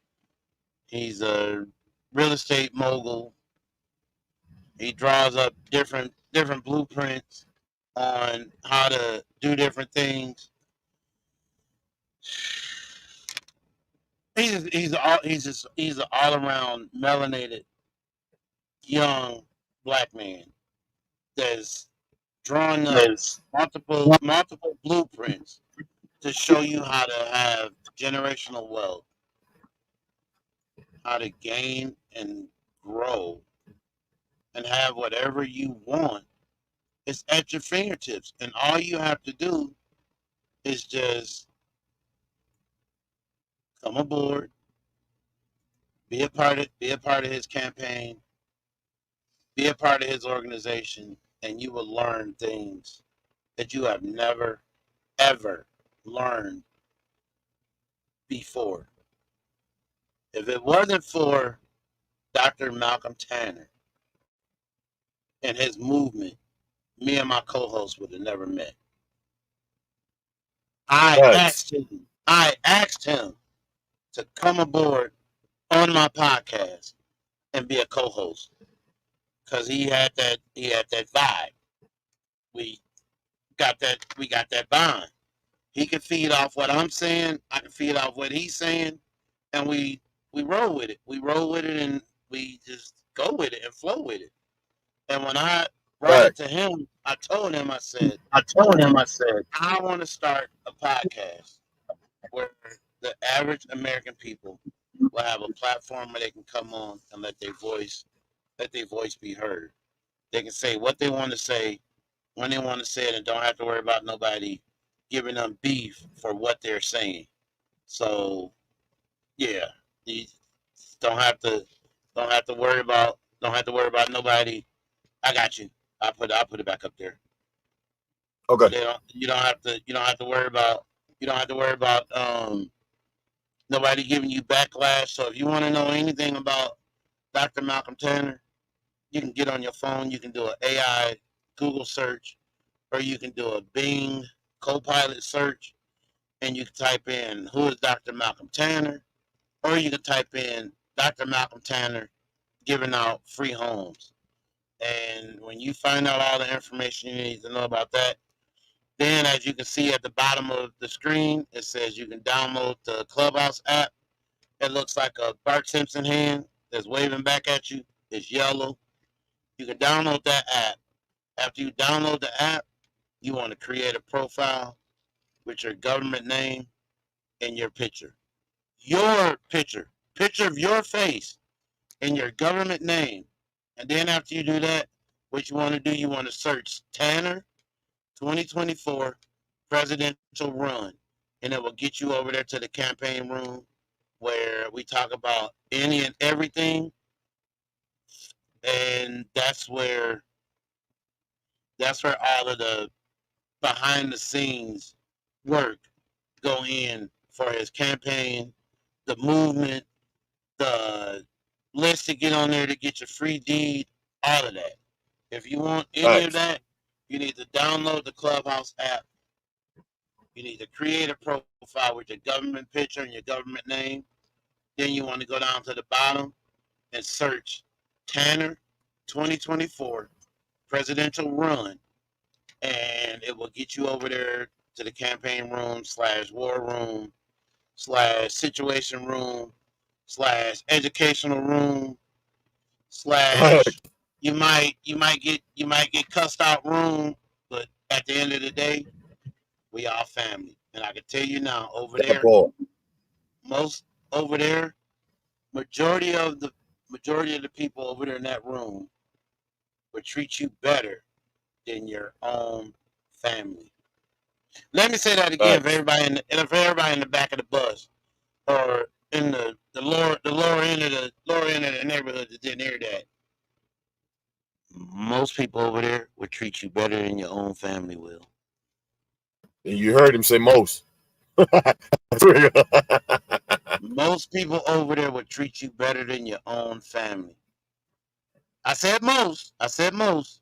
He's a real estate mogul. He draws up different blueprints on how to do different things. He's an all around melanated young black man that's drawing up multiple blueprints to show you how to have generational wealth, how to gain and grow and have whatever you want. It's at your fingertips. And all you have to do is just come aboard, be a part of his campaign, be a part of his organization, and you will learn things that you have never ever learned before. If it wasn't for Dr. Malcolm Tanner and his movement, me and my co-host would have never met. Thanks. I asked him to come aboard on my podcast and be a co-host because he had that vibe. We we got that bond. He can feed off what I'm saying. I can feed off what he's saying, and we roll with it. We roll with it, and we just go with it and flow with it. And when I brought it Thanks. to him, I told him, I said, I want to start a podcast where the average American people will have a platform where they can come on and let their voice be heard. They can say what they want to say when they want to say it and don't have to worry about nobody giving them beef for what they're saying. So yeah, you don't have to worry about nobody. I got you. I'll put it back up there. Okay. You don't have to worry about Nobody giving you backlash. So if you want to know anything about Dr. Malcolm Tanner, you can get on your phone. You can do an AI Google search, or you can do a Bing Copilot search, and you can type in who is Dr. Malcolm Tanner, or you can type in Dr. Malcolm Tanner giving out free homes. And when you find out all the information you need to know about that, then as you can see at the bottom of the screen, it says you can download the Clubhouse app. It looks like a Bart Simpson hand that's waving back at you. It's yellow. You can download that app. After you download the app, you want to create a profile with your government name and your picture. Your picture of your face and your government name. And then after you do that, what you want to do, you want to search Tanner 2024 presidential run. And it will get you over there to the campaign room where we talk about any and everything. And that's where all of the behind the scenes work go in for his campaign, the movement, the list to get on there to get your free deed, all of that. If you want any of Facts. that, you need to download the Clubhouse app. You need to create a profile with your government picture and your government name. Then you want to go down to the bottom and search Tanner 2024 presidential run, and it will get you over there to the campaign room / war room / situation room / educational room / you might get cussed out room, but at the end of the day, we all family. And I can tell you now, over That there, part. most over there, majority of the people over there in that room would treat you better than your own family. Let me say that again for Facts. everybody in the back of the bus or in the lower end of the neighborhood that didn't hear that. Most people over there would treat you better than your own family will. And you heard him say most. Most people over there would treat you better than your own family. I said most. I said most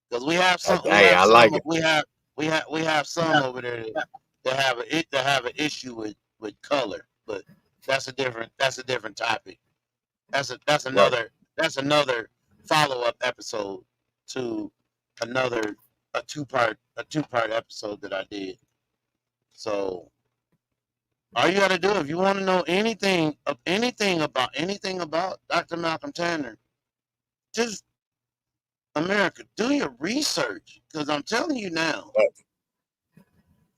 because we have some. We Hey, have I some. like it. We have some over there that have an issue with color, but that's a different topic. That's Right. another follow up episode to another a two part episode that I did. So all you got to do if you want to know anything about Dr. Malcolm Tanner, just America, do your research because I'm telling you now, Facts.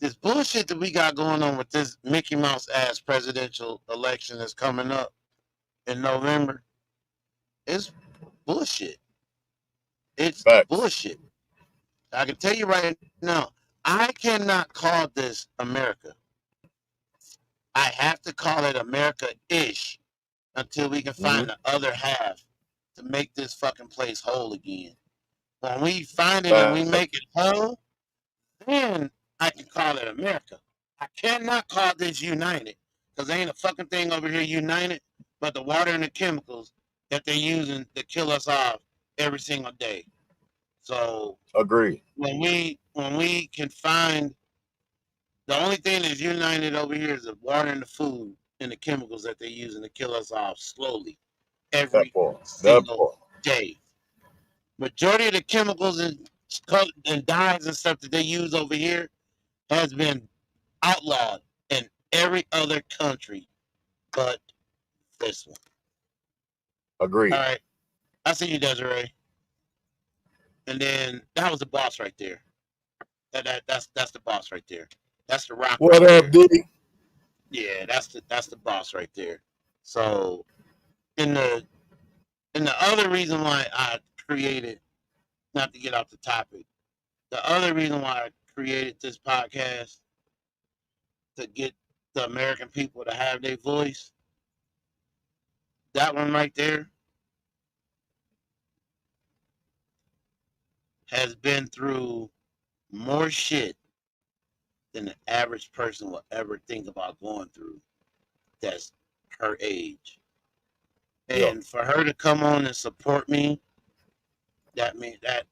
this bullshit that we got going on with this Mickey Mouse ass presidential election that's coming up in November is bullshit. It's Facts. bullshit. I can tell you right now, I cannot call this America. I have to call it America-ish until we can Mm-hmm. find the other half to make this fucking place whole again. When we find it and we Facts. make it whole, then I can call it America. I cannot call this united because there ain't a fucking thing over here united but the water and the chemicals that they're using to kill us off every single day. So Agreed. when we can find the only thing that's united over here is the water and the food and the chemicals that they're using to kill us off slowly That every part. That single part. day. Majority of the chemicals and dyes and stuff that they use over here has been outlawed in every other country but this one. All Agreed. right, I see you, Desiree, and then that was the boss right there. That's the boss right there. That's the rock What right up, there. Diddy? Yeah, that's the boss right there. So in the other reason why I created, not to get off the topic, the other reason why I created this podcast to get the American people to have their voice, that one right there has been through more shit than the average person will ever think about going through. that's her age. Yeah. And for her to come on and support me, that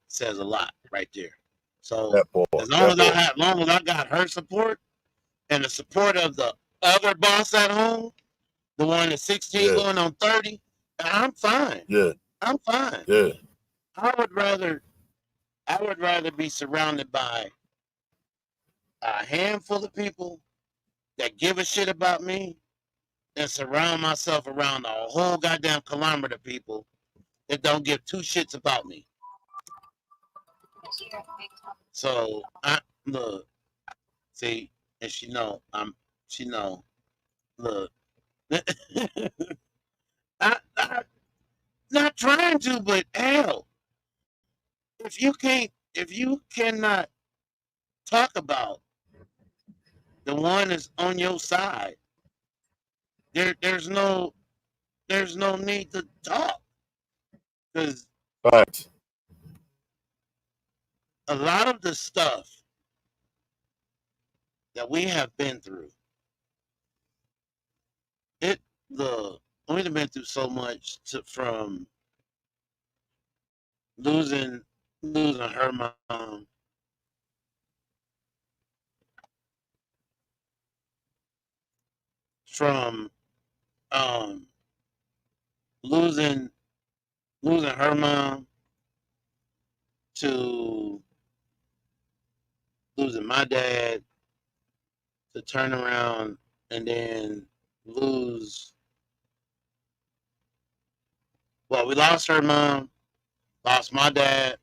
says a lot right there. So That part. as long That as I part. have, long as I got her support and the support of the other boss at home, the one that's 16 Yeah. going on 30, I'm fine. Yeah. I'm fine. Yeah. I would rather be surrounded by a handful of people that give a shit about me than surround myself around a whole goddamn kilometer of people that don't give two shits about me. So I look, see, and she know, look. I not trying to, but hell, if you cannot talk about the one that's on your side, there's no need to talk because Facts. a lot of the stuff that we have been through, it the we've been through so much from losing her mom, from um losing her mom to losing my dad, to turn around and then lose. Well, we lost her mom, lost my dad,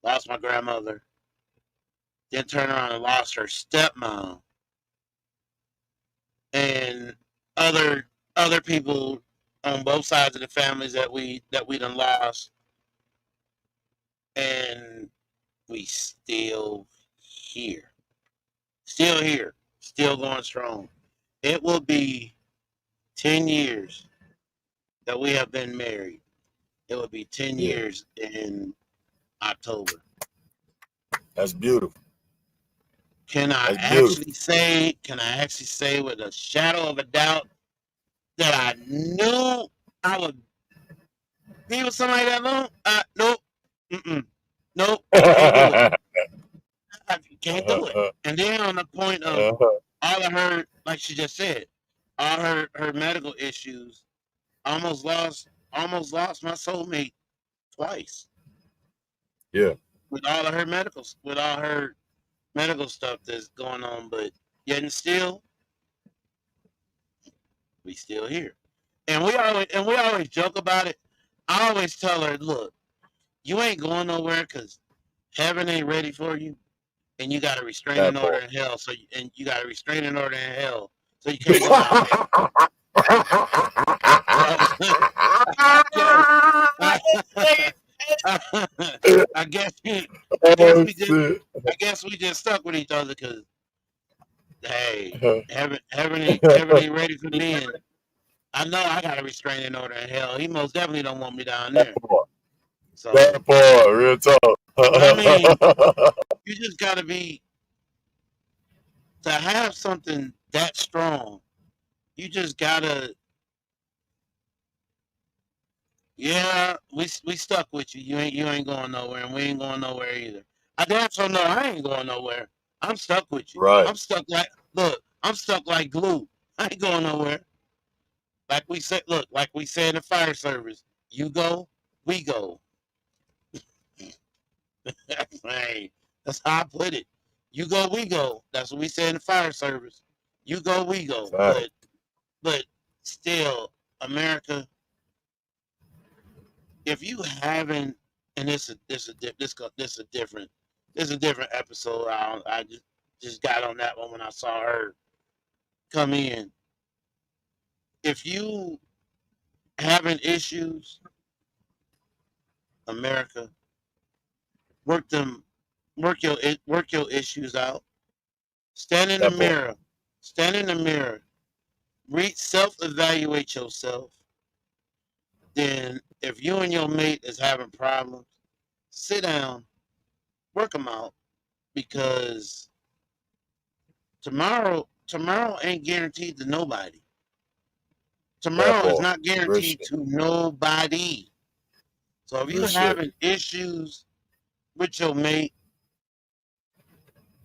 lost my grandmother, then turn around and lost her stepmom, and other people on both sides of the families that we done lost, and we here, still here, still going strong. It will be 10 years that we have been married. It will be 10 Yeah. years in October. That's beautiful. Can I That's beautiful. actually say? Can I actually say with a shadow of a doubt that I knew I would be with somebody that long? Nope. Mm-mm. Nope. Can't do it. I can't do it. And then on the point of all of her, like she just said, all her medical issues, almost lost my soulmate twice Yeah. with all of her with all her medical stuff that's going on, but yet and still we still here. And we always joke about it. I always tell her, look, you ain't going nowhere because heaven ain't ready for you, and you got a restraining That order part. in hell. And you got a restraining order in hell, so you can't go down there. I guess Oh we just shit. stuck with each other because hey, heaven ain't ready for me, and I know I got a restraining order in hell. He most definitely don't want me down That there. part. So, That part. Real talk. but I mean, you just gotta be to have something that strong. You just gotta, yeah. We stuck with you. You ain't going nowhere, and we ain't going nowhere either. I damn sure know I ain't going nowhere. I'm stuck with you. Right. I'm stuck like look. I'm stuck like glue. I ain't going nowhere. Like we said, look, like we said in the fire service. You go, we go. Hey, that's how I put it. You go, we go. That's what we say in the fire service. You go, we go. Fact. But still, America, if you haven't, and this is a different episode. I just got on that one when I saw her come in. If you having issues, America, work them, work your issues out. Stand in the That part. mirror. Stand in the mirror. Self-evaluate yourself. Then, if you and your mate is having problems, sit down, work them out, because tomorrow tomorrow ain't guaranteed to nobody. That Tomorrow is part. not Real guaranteed shit. to nobody. So if Real you're shit. having issues with your mate,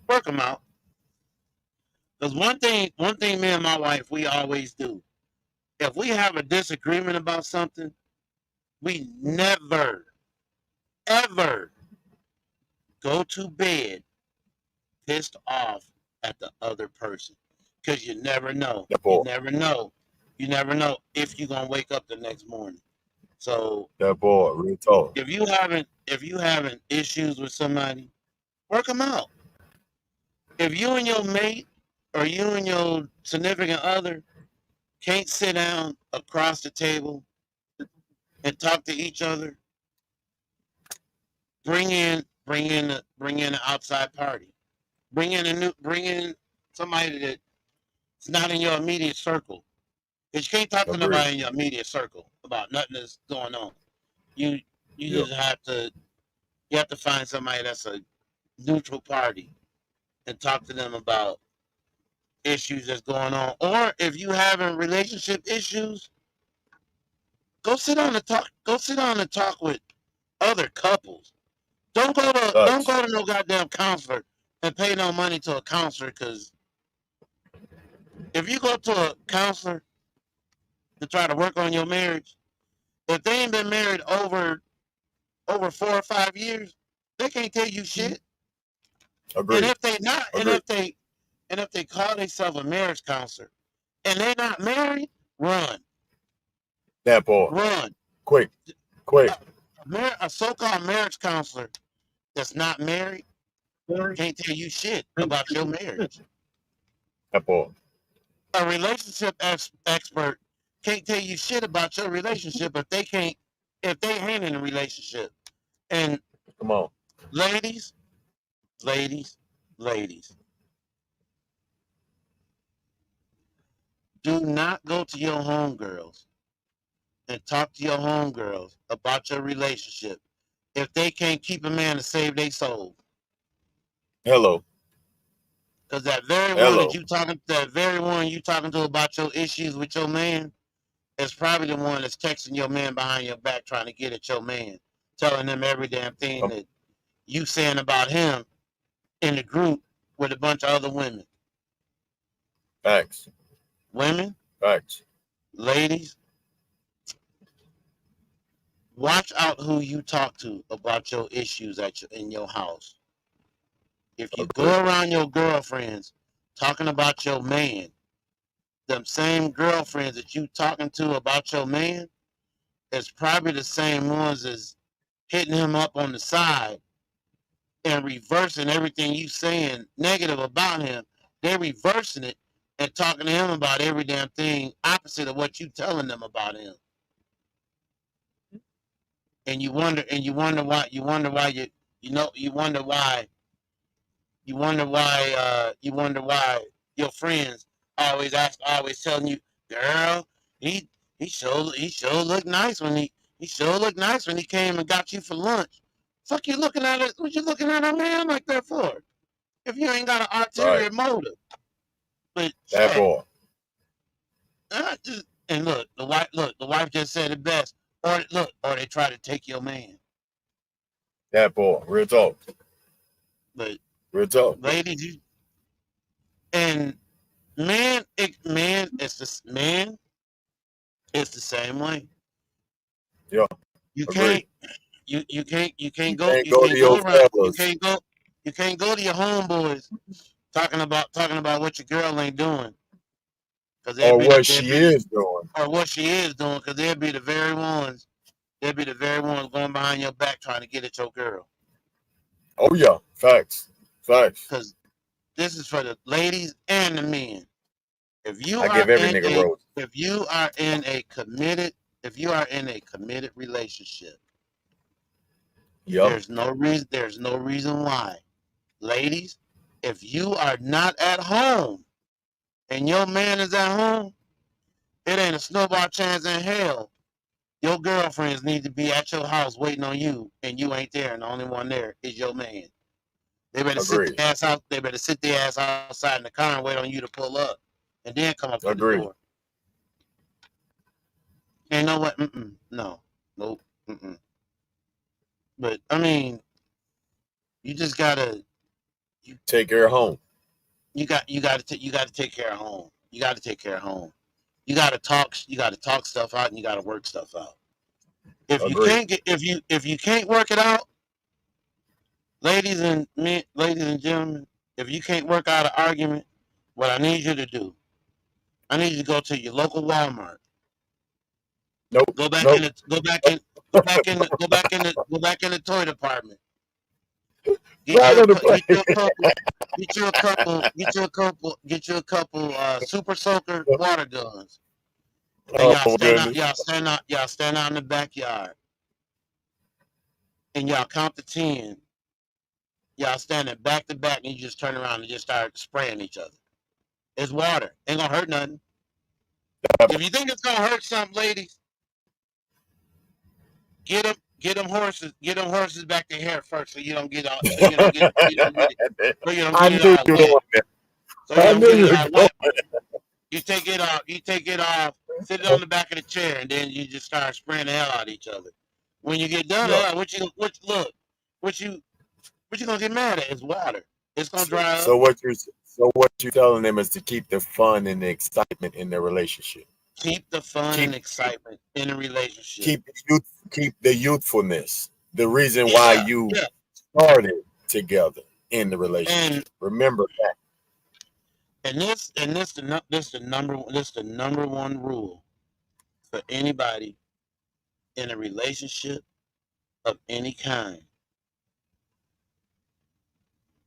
work them out. Because one thing me and my wife, we always do. If we have a disagreement about something, we never, ever go to bed pissed off at the other person. Because you never know. That You part. never know. You never know if you're gonna wake up the next morning. So That part. Real talk. if you having issues with somebody, work them out. If you and your mate or you and your significant other can't sit down across the table and talk to each other, bring in an outside party. Bring in somebody that's not in your immediate circle. Because you can't talk to Agree. nobody in your immediate circle about nothing that's going on. You Yep. just you have to find somebody that's a neutral party and talk to them about issues that's going on. Or if you having relationship issues, go sit down and talk with other couples. Don't Facts. go to no goddamn counselor and pay no money to a counselor, because if you go to a counselor to try to work on your marriage, if they ain't been married over 4 or 5 years, they can't tell you shit. And Agree. if they not, Agree. and if they call themselves a marriage counselor and they not married, run, That part. run. Quick. Quick. A so-called marriage counselor that's not married can't tell you shit about your marriage. That part. A relationship expert can't tell you shit about your relationship if they ain't in a relationship. And Come on. ladies, ladies, ladies, do not go to your homegirls and talk to your homegirls about your relationship if they can't keep a man to save their soul. Hello. Because Hello. that very one you talking to about your issues with your man is probably the one that's texting your man behind your back trying to get at your man, telling them every damn thing Come. that you saying about him in the group with a bunch of other women. Facts. Women, Facts. ladies, watch out who you talk to about your issues in your house. If you Agree. go around your girlfriends talking about your man, them same girlfriends that you talking to about your man is probably the same ones as hitting him up on the side and reversing everything you saying negative about him. They're reversing it and talking to him about every damn thing opposite of what you telling them about him. And you wonder why your friends always telling you, girl, he he sure looked nice when he came and got you for lunch. Fuck you looking at it? What you looking at a man like that for? If you ain't got an Right. ulterior motive. But That shit, part. and the wife just said it best. Or they try to take your man. That part. Real talk. But Real talk. ladies, and it's the same way. Yeah. You Agree. can't you You can't go can't go to your fellas you can't go to your homeboys talking about what your girl ain't doing, because or what she is doing. or what she is doing, because they'll be the very ones going behind your back trying to get at your girl. Oh yeah. Facts. Facts. Because this is for the ladies and the men. If you I are give every in nigga a rose. if you are in a committed if you are in a committed relationship, Yep. there's no reason why. Ladies, if you are not at home and your man is at home, it ain't a snowball chance in hell. Your girlfriends need to be at your house waiting on you, and you ain't there, and the only one there is your man. They better sit Agreed. their ass out. They better sit their ass outside in the car and wait on you to pull up, and then come up to the Agreed. door. And you know what? No, nope. But I mean, you just gotta Take care of home. you got to take care of home. You got to take care of home. You got to talk stuff out, and you got to work stuff out. If you Agreed. if you can't work it out, ladies and gentlemen, if you can't work out an argument, what I need you to do, I need you to go to your local Walmart. Nope. Go back Nope. in the toy department. Get you a couple Super Soaker water guns. And y'all stand out in the backyard. And y'all count to 10. Y'all standing back to back, and you just turn around and just start spraying each other. It's water. Ain't gonna hurt nothing. If you think it's gonna hurt something, ladies, get them horses back to hair first, so you don't get all. So you don't get it all wet. You take it off, sit it on the back of the chair, and then you just start spraying the hell out of each other. When you get done, what you gonna get mad at? It's water. It's gonna dry up. So what you're telling them is to keep the fun and the excitement in their relationship. Keep the fun and excitement in a relationship. Keep the youthfulness. The reason why you started together in the relationship. Remember that. And this the number one rule for anybody in a relationship of any kind.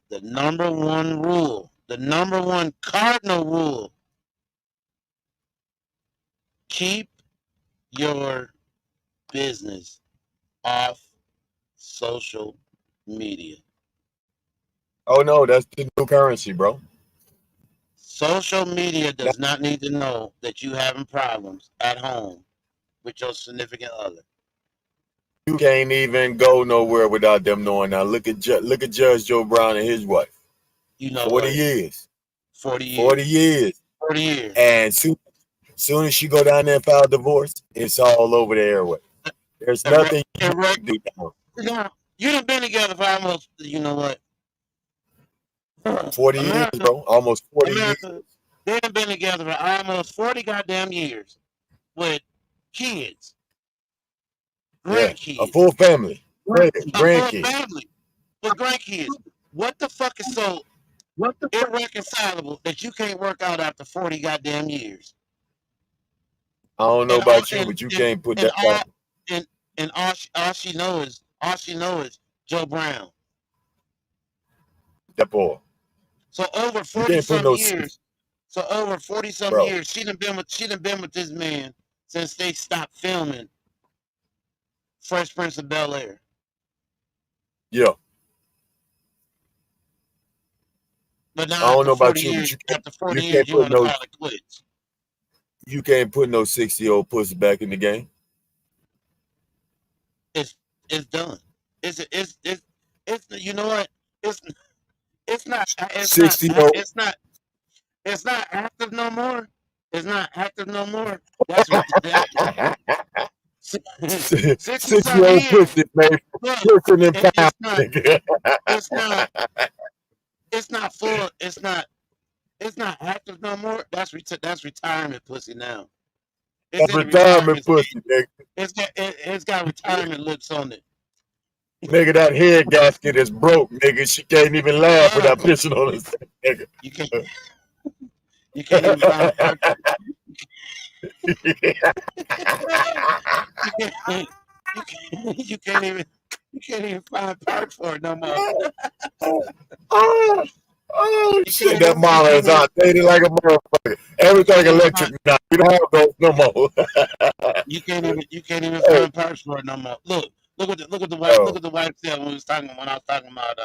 The number one rule, the number one cardinal rule: keep your business off social media. Oh no, that's the new currency, bro. Social media does not need to know that you having problems at home with your significant other. You can't even go nowhere without them knowing. Now look at Judge Joe Brown and his wife. You know 40 what? years. 40 years. 40 years. And soon as she go down there and file divorce, it's all over the airway. There's nothing you can do now. You done been together for almost, you know what? 40 years, bro. Almost 40 years. They done been together for almost 40 goddamn years with kids. Grandkids. A full family. Grandkids. Full family with grandkids. What the fuck is so irreconcilable that you can't work out after 40 goddamn years? I don't know about you, but you can't put that back. And all she knows is Joe Brown. That boy. So over 40 some years. So over 40 some years, she done been with this man since they stopped filming Fresh Prince of Bel-Air. Yeah. But now I don't know about you, years, but after 40 years, you want to call it quits. You can't put no 60-year-old pussy back in the game. It's done. It's you know what? It's not 60-year-old. It's not active no more. It's not active no more. That's what 60-year-old pussy made for and it's not full. It's not active no more. That's retirement pussy now. That's retirement pussy, nigga. It's got retirement lips on it. Nigga, that head gasket is broke, nigga. She can't even laugh without pissing on us, nigga. You can't even find you can't even find parts for it no more. Oh shit, that mama is outdated like a motherfucker. Everything electric now. We don't have those no more. You can't even find parts for it no more. Look at the wife said when I was talking about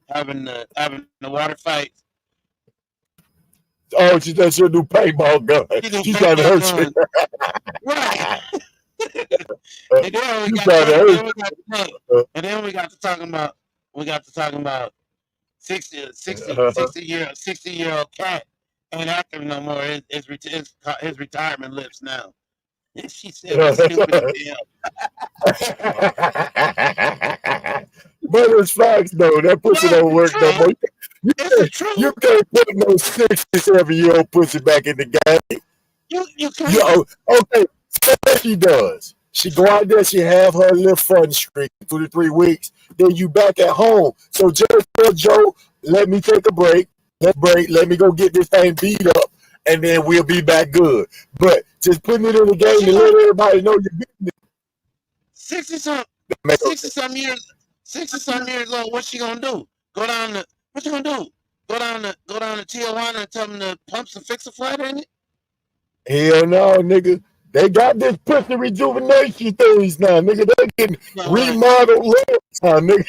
having the water fight. Oh, she said she'll do paintball gun. She's trying to hurt you. Right. And then we got to talking about 60-year-old cat ain't after him no more. His retirement lips now. And she said, "We stupid as hell." But it's facts though. That pussy No, don't work no more. it's the truth. You can't put no 67-year-old pussy back in the game. You can't. Okay, so what she does. She go out there, she have her little fun streak 2 to 3 weeks, then you back at home. So just tell Joe, let me take a break. Let me go get this thing beat up, and then we'll be back good. But just putting it in the game to let everybody know your business. 60-some years old. What's she gonna do? What you gonna do? Go down to Tijuana and tell them to pump some Fix-A-Flat in it? Hell no, nigga. They got this pussy rejuvenation things now, nigga. They getting remodeled lips, huh, nigga.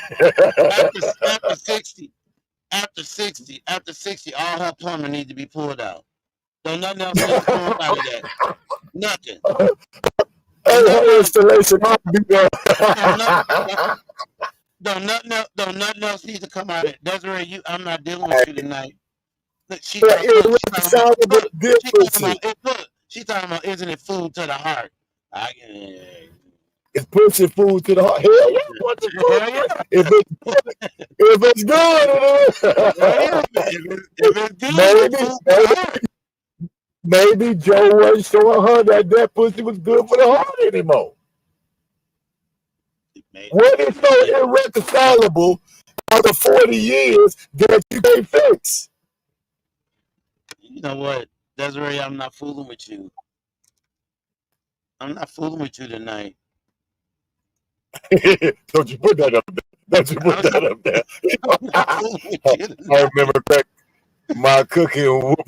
After 60, all her plumbing needs to be pulled out. Don't nothing else need to come up out of that. Nothing. Her installation might be there. Don't nothing else need to come out of it. Desiree, I'm not dealing with you tonight. She talking about, isn't it food to the heart? It's pushing food to the heart. Hell yeah, what the fuck? If it's good, maybe Joe wasn't showing her that pussy was good for the heart anymore. What is so irreconcilable after 40 years that you can't fix? You know what, Desiree, I'm not fooling with you. I'm not fooling with you tonight. Don't you put that up there. I remember back my cooking whoop.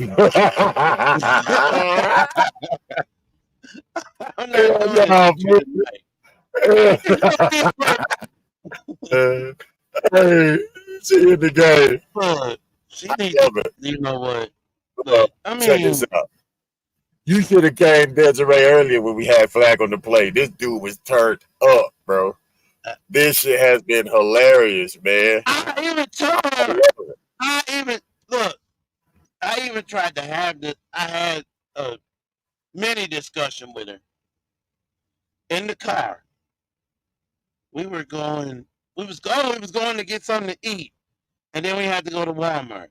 I'm not doing hey, she in the game. She needs to, you know what? Look, check this out. You should have came Desiree earlier when we had Flag on the play. This dude was turned up, bro. This shit has been hilarious, man. I even told her. I even tried to have this. I had a mini discussion with her in the car. We was going to get something to eat, and then we had to go to Walmart.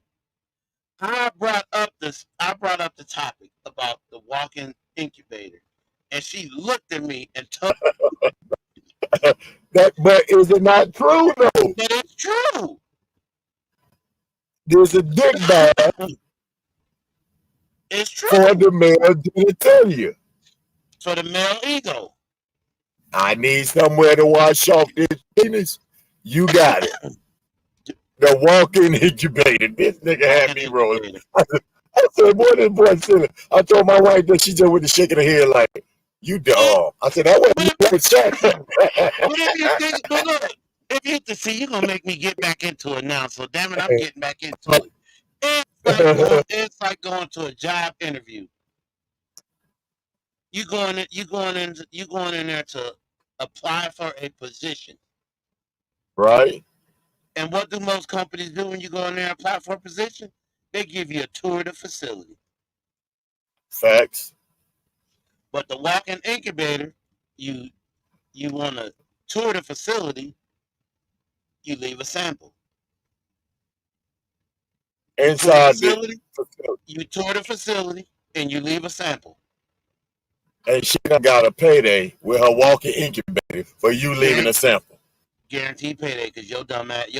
I brought up the topic about the walk-in incubator, and she looked at me and told that. But is it not true though? But it's true. There's a dick bag. It's true for the male genitalia. For the male ego. I need somewhere to wash off this penis. You got it. The walk-in incubator. This nigga had me rolling. I said, what is boy silly? I told my wife that she just went to shaking her head like, you dumb. I said, that wasn't a check. If you to see, you're going to make me get back into it now. So, damn it, I'm getting back into it. It's like going to a job interview. You going in there to apply for a position. Right. And what do most companies do when you go in there and apply for a position? They give you a tour of the facility. Facts. But the walk-in incubator, you want to tour the facility, you leave a sample. Inside the facility, you tour the facility and you leave a sample. And she done got a payday with her walk-in incubator for you leaving a sample. Guaranteed payday because your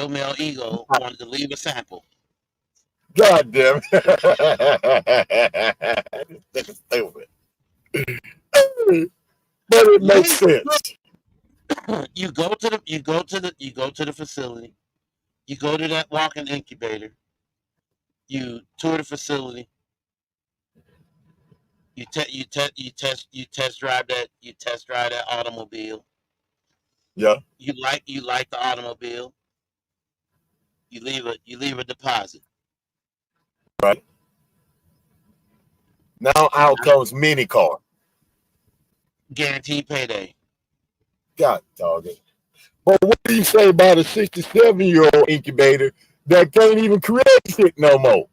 male ego wanted to leave a sample. God damn it. Stupid. But it makes sense. You go to the facility. You go to that walk-in incubator. You tour the facility. You test drive that automobile. Yeah. You like the automobile. You leave a deposit. Right. Now out comes mini car. Guaranteed payday. God dog it. But what do you say about a 67-year-old incubator that can't even create shit no more.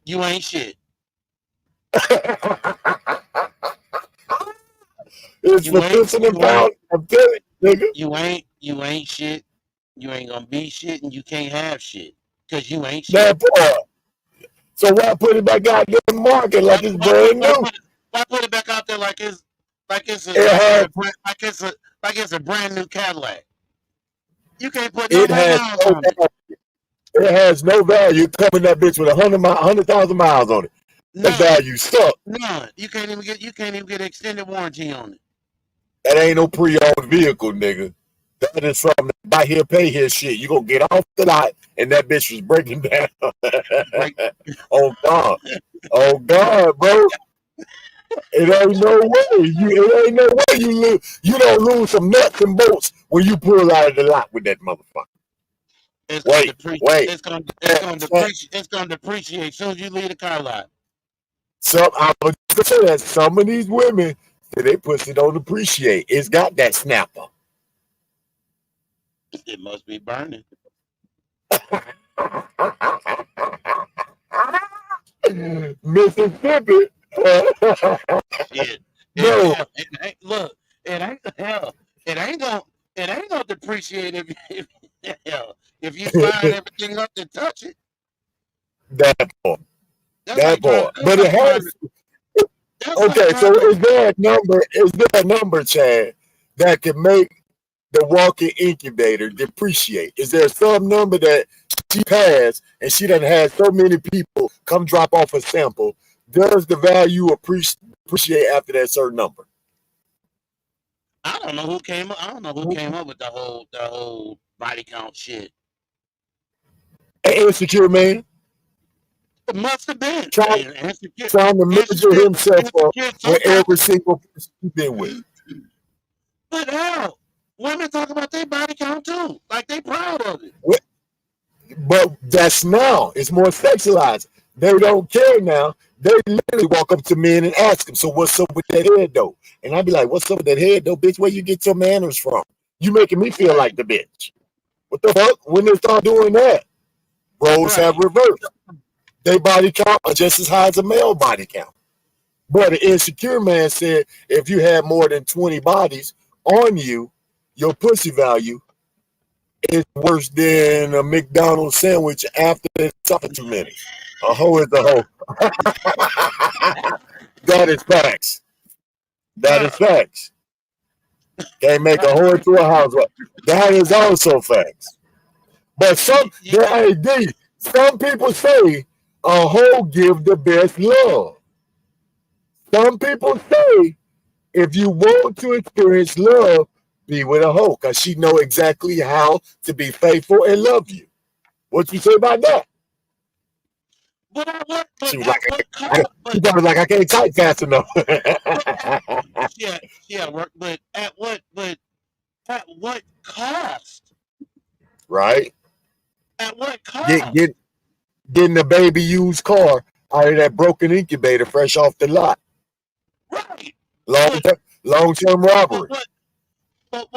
You ain't shit. It's You for ain't. pissing and You ain't. pounding. I'm telling you, nigga. You ain't shit. You ain't gonna be shit, and you can't have shit because you ain't shit. That part. So why put it back out there in the market like it's brand new? Why put it back out there like it's a brand new Cadillac? You can't put no more miles on it. It has no value coming that bitch with 100,000 miles on it. The value sucks. None. You can't even get extended warranty on it. That ain't no pre-owned vehicle, nigga. That is from buy here, pay here shit. You gonna get off the lot and that bitch was breaking down. Oh God. Oh God, bro. It ain't no way. It ain't no way you don't lose some nuts and bolts when you pull out of the lot with that motherfucker. It's gonna depreciate as soon as you leave the car lot. I was gonna say that some of these women, they pussy don't appreciate. It's got that snapper. It must be burning. Mississippi. Shit. No. It ain't gonna depreciate if you slide everything up to touch it. That part. But it has. Okay, so is there a number, Chad, that can make the walk-in incubator depreciate? Is there some number that she has and she done had so many people come drop off a sample? Does the value appreciate after that certain number? I don't know who came up with the whole body count shit. An insecure man. It must have been trying to measure himself up with every single person he's been with. But hell, women talk about their body count too, like they proud of it. But that's now. It's more sexualized. They don't care now. They literally walk up to men and ask them, so what's up with that head though? And I'd be like, what's up with that head though, bitch? Where you get your manners from? You making me feel like the bitch. What the fuck? When they start doing that, roles have reversed. Their body count are just as high as a male body count. But an insecure man said if you had more than 20 bodies on you, your pussy value is worse than a McDonald's sandwich after it's up for 2 minutes. A hoe is a hoe. That is facts. That is facts. Can't make a hoe into a housewife. That is also facts. But some people say a hoe give the best love. Some people say if you want to experience love, be with a hoe because she know exactly how to be faithful and love you. What you say about that? She was like, I can't type fast enough. But at what cost? Right. At what cost? Getting a baby used car out of that broken incubator fresh off the lot. Right. Long-term robbery. But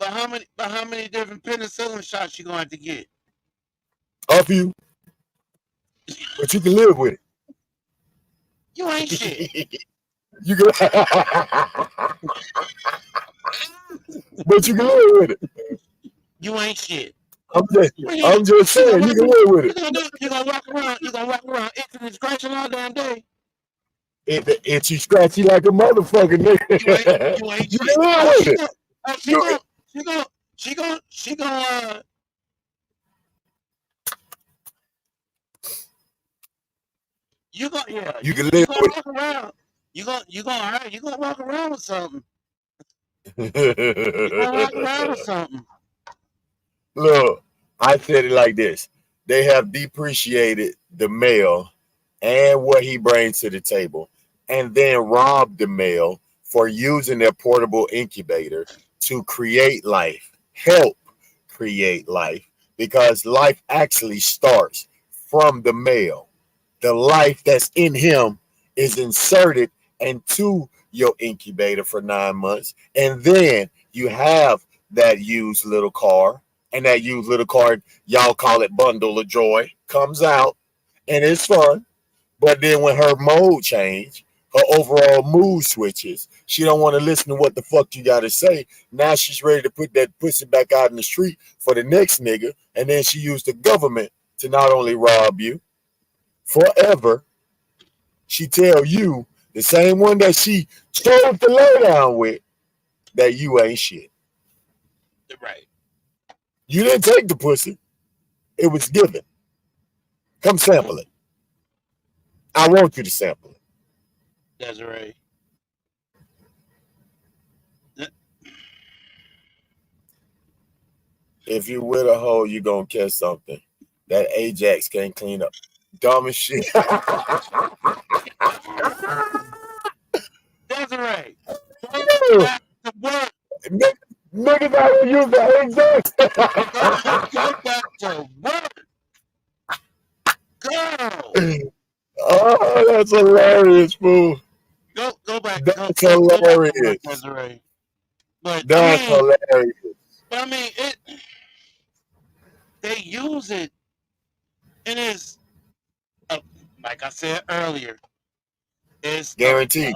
how many different penicillin shots you gonna have to get? A few. But you can live with it. You ain't shit. You can but you can live with it. You ain't shit. I'm just saying you can live with it. You're gonna walk around itching and scratching all damn day. Itchy scratchy like a motherfucker, nigga. You ain't you shit. Can live with it. She gonna you can live with walk around. You gonna walk around with something. You gonna walk around with something. Look, I said it like this. They have depreciated the male and what he brings to the table, and then robbed the male for using their portable incubator to create life, help create life, because life actually starts from the male. The life that's in him is inserted into your incubator for 9 months, and then you have that used little car and that used little card, y'all call it Bundle of Joy, comes out, and it's fun. But then when her mode change, her overall mood switches. She don't want to listen to what the fuck you gotta say. Now she's ready to put that pussy back out in the street for the next nigga, and then she used the government to not only rob you forever, she tell you the same one that she chose to lay down with that you ain't shit. Right. You didn't take the pussy; it was given. Come sample it. I want you to sample it. Desiree. If you with a hoe, you gonna catch something that Ajax can't clean up. Dumb as shit. Desiree. Go back to work. Niggas out here use the Ajax. Go back to work. Go. Oh, that's hilarious, fool. Go back. That's Go back to work, hilarious. Desiree. But That's hilarious. But I mean, they use it, and it's like I said earlier, it's Guaranteed.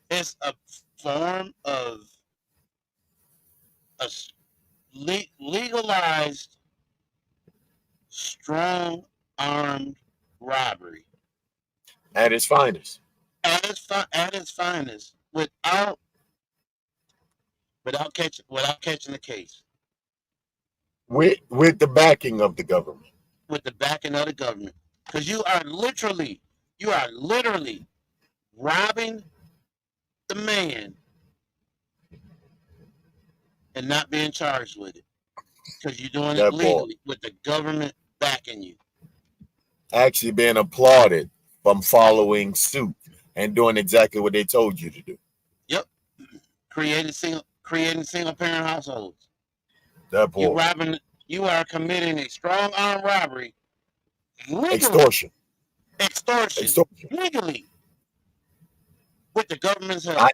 It's a form of a legalized strong armed robbery At its finest. at its finest, without catching the case. With the backing of the government. With the backing of the government, because you are literally robbing the man and not being charged with it, because you're doing it legally with the government backing you. Actually being applauded from following suit and doing exactly what they told you to do. Yep. Creating single parent households. That boy. You are committing a strong armed robbery. Legally. Extortion. Legally. With the government's help.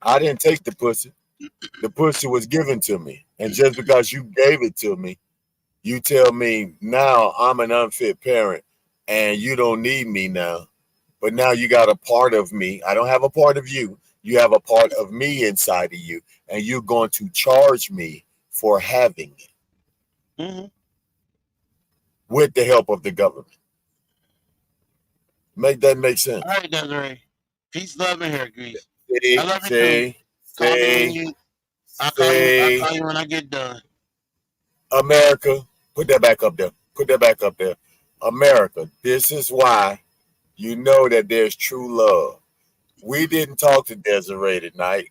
I didn't take the pussy. The pussy was given to me. And just because you gave it to me, you tell me now I'm an unfit parent and you don't need me now. But now you got a part of me. I don't have a part of you. You have a part of me inside of you. And you're going to charge me for having it. Mm-hmm. With the help of the government. Make that make sense. All right, Desiree. Peace, love, and hair grease. I love you too. I'll call you when I get done. America, put that back up there. Put that back up there. America, this is why you know that there's true love. We didn't talk to Desiree tonight,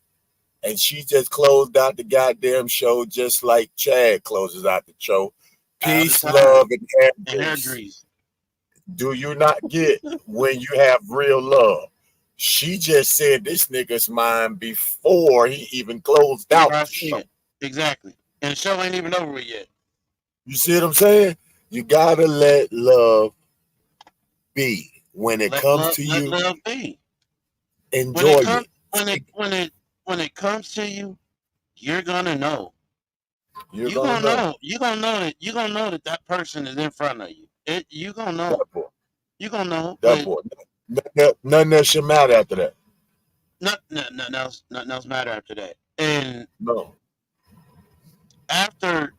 and she just closed out the goddamn show just like Chad closes out the show. Peace, love, and hair grease. Do you not get when you have real love? She just said this nigga's mine before he even closed out the show. Exactly. And the show ain't even over yet. You see what I'm saying? You gotta let love be. When it comes to you, love be. Enjoy it. When it comes to you, you're gonna know. You're gonna know. You're gonna know that person is in front of you. You're gonna know. You're gonna know. That boy. Nothing else should matter after that. Nothing else matter after that. And no. After,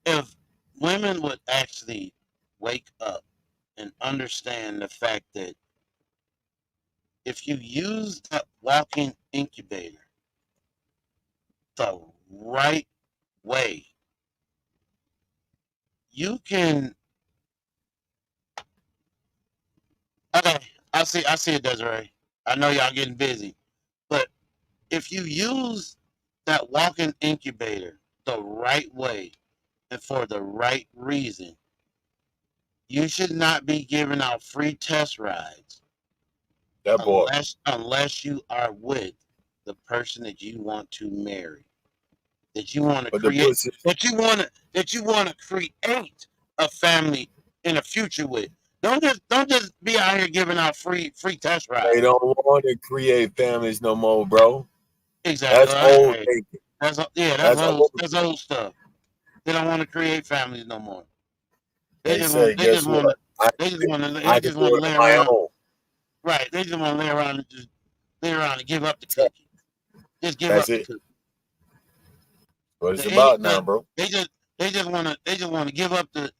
if women would actually wake up and understand the fact that if you use that walking incubator the right way, you can. Okay, I see it, Desiree. I know y'all getting busy, but if you use that walking incubator the right way and for the right reason, you should not be giving out free test rides. Unless you are with the person that you want to marry, that you want to create, that you want to create a family in the future with. Don't just be out here giving out free test rides. They don't want to create families no more, bro. Exactly. That's old thinking. That's That's old. old. That's old stuff. They don't want to create families no more. They They just want. say, They just guess want. what? I They just want to. I They can just want do to it on lay my around. own. Right. They just want to lay around and just lay around and give up the cookie. Just give That's up the it. cookie. What it's Any, about now, bro. they just want to give up the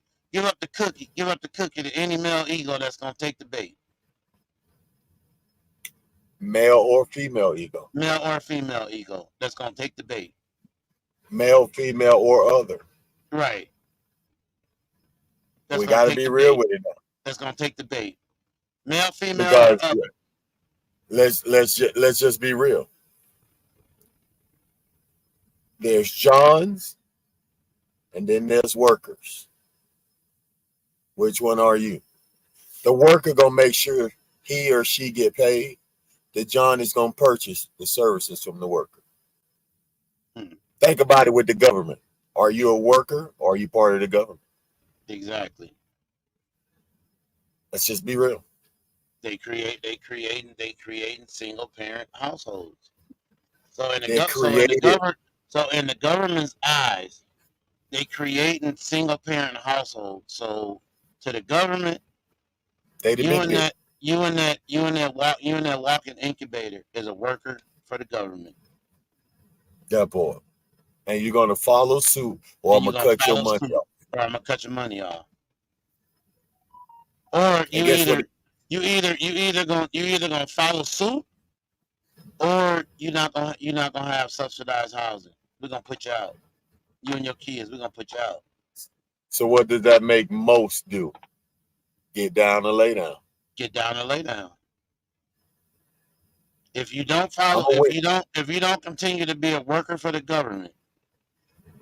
cookie to any male ego that's gonna take the bait, Male or female ego. male or female ego that's gonna take the bait. Male, female, or other. Right. That's We gonna got to take be the real bait. with it now, That's gonna take the bait. Male, female, or because other. let's just be real. There's Johns, and then there's workers. Which one are you? The worker gonna make sure he or she get paid. The John is gonna purchase the services from the worker. Hmm. Think about it with the government. Are you a worker or are you part of the government? Exactly. Let's just be real. They creating single parent households. So in the They created. so in the government's eyes, they creating single parent households. So to the government, They you depict and it. you and that walking incubator is a worker for the government. That boy. And you're gonna follow suit, or I'm And you're gonna gonna cut your follow money suit, off. or I'm gonna cut your money off. Or And guess what? you either gonna follow suit, or you're not gonna have subsidized housing. We're gonna put you out. You and your kids, we're gonna put you out. So what does that make most do? Get down and lay down. Get down and lay down. If you don't I'm follow, gonna wait. if you don't continue to be a worker for the government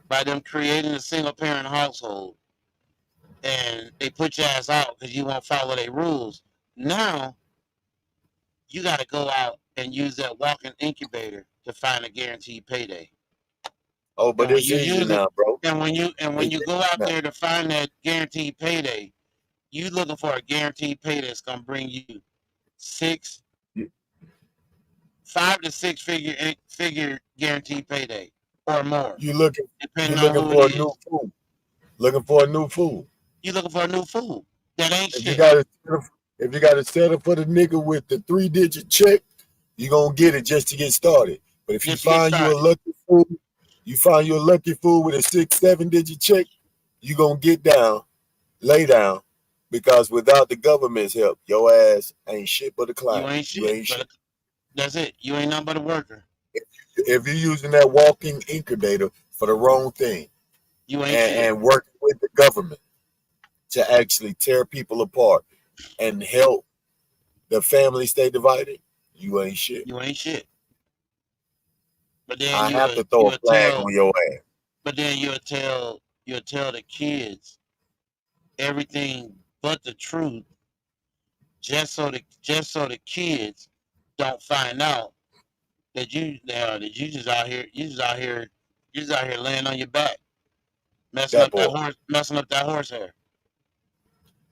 by them creating a single parent household, and they put your ass out because you won't follow their rules, now you got to go out and use that walking incubator to find a guaranteed payday. Oh, but And when it's you easy use it, now, bro. and when It's you easy go out now. there to find that guaranteed payday, you looking for a guaranteed payday that's gonna bring you six, You- 5 to 6 figure guaranteed payday or more, You looking you depending on looking who it for a new is. food. Looking for a new food. You looking for a new food that ain't If you shit. got to if you got to settle for the nigga with the 3-digit check, you gonna get it just to get started. But if you Just to get find you a started. lucky food, with a 6-7-digit check, you gonna get down, lay down, because without the government's help, your ass ain't shit but a You clown. ain't You shit, ain't shit. but that's it. You ain't nothing but a worker. If you're using that walking incubator for the wrong thing You ain't shit. and working with the government to actually tear people apart and help the family stay divided, you ain't shit. You ain't shit. But then I have to throw a flag on your ass. but then you'll tell the kids everything but the truth, just so the kids don't find out that you just out here laying on your back, messing That up that boy. horse hair.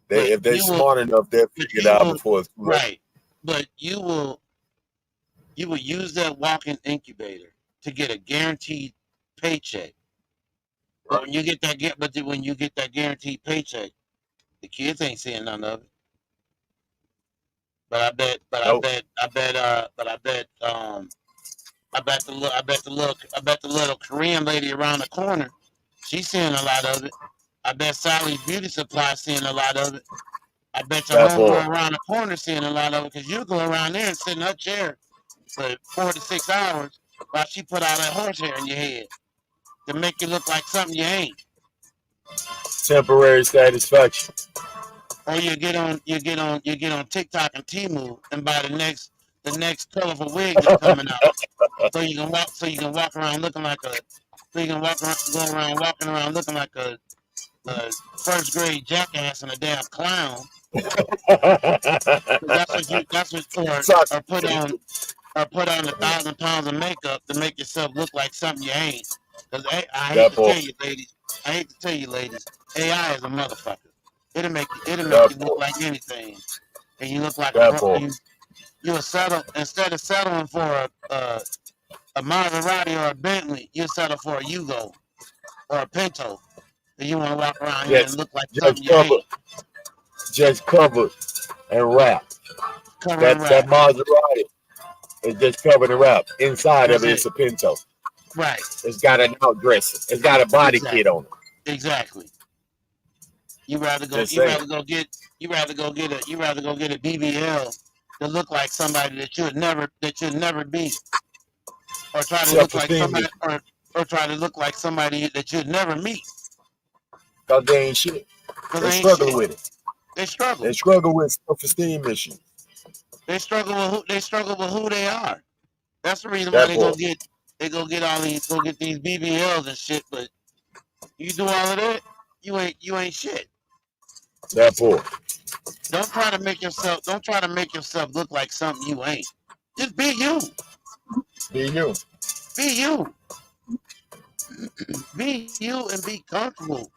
If they You will smart enough, they'll figure it out before it's too late. right, but you will use that walking incubator to get a guaranteed paycheck. But when you get that guaranteed paycheck, the kids ain't seeing none of it. But I bet, Nope. I bet the little Korean lady around the corner, she's seeing a lot of it. I bet Sally's Beauty Supply seeing a lot of it. I bet your That boy. homegirl around the corner seeing a lot of it, because you go around there and sit in her chair for 4 to 6 hours while she put all that horsehair in your head to make you look like something you ain't. Temporary satisfaction. Or you get on TikTok and Temu and buy the next colorful wig that's coming out, so you can walk around looking like a walking around looking like a first grade jackass and a damn clown. That's what or put on 1,000 pounds of makeup to make yourself look like something you ain't. Because I hate That to boy. tell you, ladies, AI is a motherfucker. It'll make you That look boy. like anything, and you look like That boy. you will settle instead of settling for a a Maserati or a Bentley, you settle for a Yugo or a Pinto. And you want to walk around here and Just look like something just you cover ain't. just covered and wrapped. Cover and That wrap. Maserati is just covered and wrapped. Inside of That's it, it. it's a Pinto. Right. It's got an outdressing. It's got a body Exactly. kit on it. Exactly. You rather go. Just saying. You rather go get a. You rather go get a BBL to look like somebody that you'd never be, or try to look like Self-esteem somebody, issue. or try to look like somebody that you'd never meet, Because they ain't shit. because They they ain't struggle shit. with it. They struggle. They struggle with self-esteem issues. They struggle with who they are. That's the reason why That boy. they go get these BBLs and shit. But you do all of that, you ain't shit. That boy. Don't try to make yourself look like something you ain't. Just be you. Be you. Be you. Be you and be comfortable.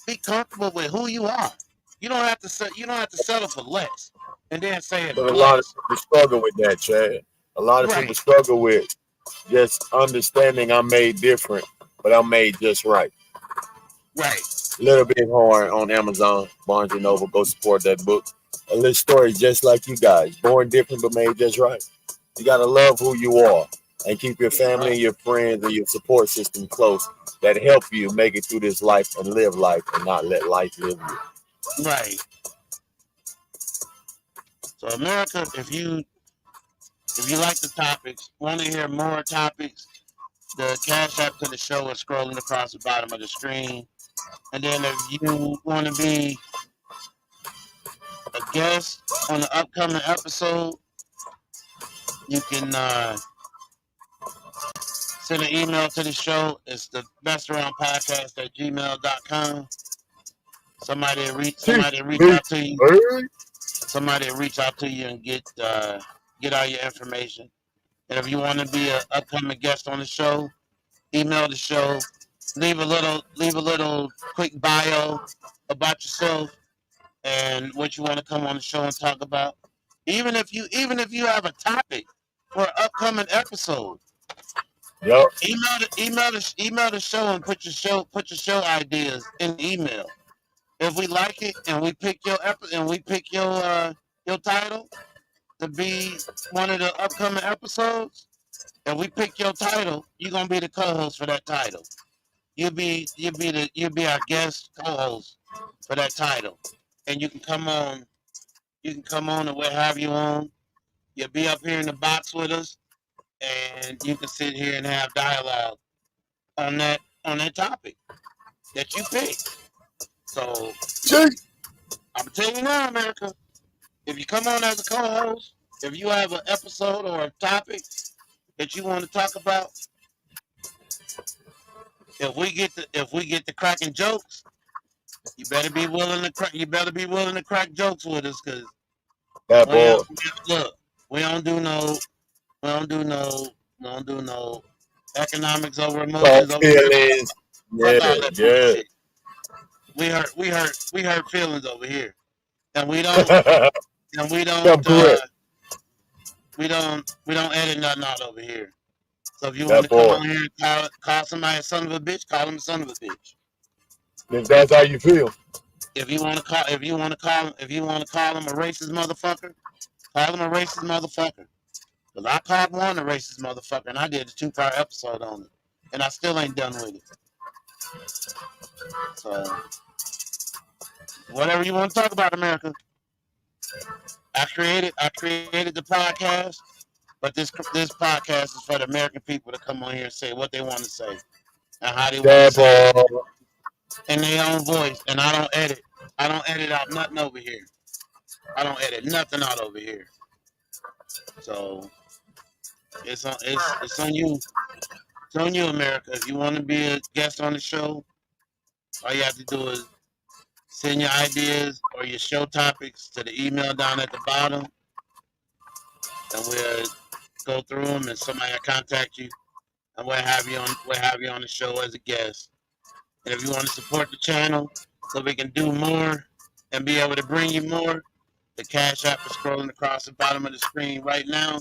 Be comfortable with who you are. You don't have to settle for less and then say it's But a lot of less. people struggle with that, Chad. A lot of people Right. struggle with just understanding I'm made different, but I'm made just right. Right. Little Big Horn on Amazon, Barnes and Noble. Go support that book. A little story just like you guys, born different but made just right. You gotta love who you are and keep your family and your friends and your support system close that help you make it through this life and live life and not let life live you. Right. So America, if you like the topics, want to hear more topics, the cash app to the show is scrolling across the bottom of the screen. And then if you want to be a guest on the upcoming episode, you can send an email to the show. It's the bestaroundpodcast@gmail.com. Somebody will reach out to you. Somebody will reach out to you and get all your information. And if you want to be an upcoming guest on the show, email the show. Leave a little quick bio about yourself and what you want to come on the show and talk about. Even if you have a topic for an upcoming episode, Yep. email the show and put your show ideas in the email. If we like it and we pick your title to be one of the upcoming episodes, and we pick your title, you're gonna be the co-host for that title. You'll be our guest co-host for that title, and you can come on. You can come on and we'll have you on. You'll be up here in the box with us, and you can sit here and have dialogue on that topic that you pick. So I'm gonna tell you now, America. If you come on as a co-host, if you have an episode or a topic that you want to talk about, if we get the cracking jokes, you better be willing to crack jokes with us, because That boy. look, we don't do no economics over emotions over here. Feelings. Fuck all that Yeah. bullshit. We hurt feelings over here, and we don't Come correct. we don't edit nothing out over here. So if you That want to come boy. on here and call somebody a son of a bitch, call him a son of a bitch. If that's how you feel. If you want to call him a racist motherfucker, call him a racist motherfucker. Because I called one a racist motherfucker, and I did a 2-part episode on it, and I still ain't done with it. So whatever you want to talk about, America. I created the podcast, but this podcast is for the American people to come on here and say what they want to say and how they want to say it in their own voice. And I don't edit out nothing over here. I don't edit nothing out over here. So it's on you. It's on you, America. If you want to be a guest on the show, all you have to do is send your ideas or your show topics to the email down at the bottom, and we'll go through them, and somebody will contact you, and we'll have you on the show as a guest. And if you want to support the channel so we can do more and be able to bring you more, the Cash App is scrolling across the bottom of the screen right now.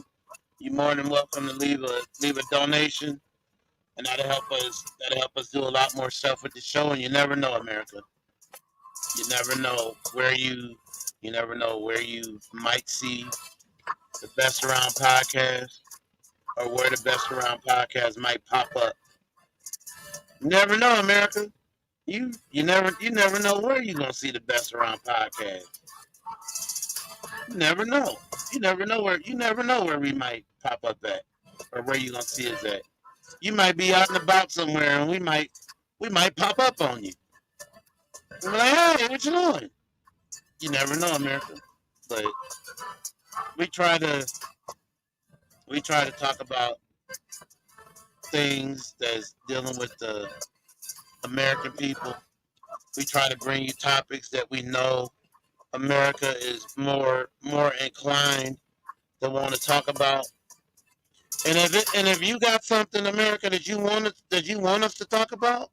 you're more than welcome to leave a donation, and that'll help us do a lot more stuff with the show. And you never know, America. You never know you never know where you might see the Best Around podcast, or where the Best Around podcast might pop up. You never know, America. You never know where you're gonna see the Best Around podcast. You never know. You never know where we might pop up at, or where you gonna see us at. You might be out and about somewhere, and we might pop up on you. And we're like, hey, what you doing? You never know, America. But we try to we try to talk about things that's dealing with the American people. We try to bring you topics that we know America is more inclined to want to talk about. And if you got something, America, that you want us to talk about,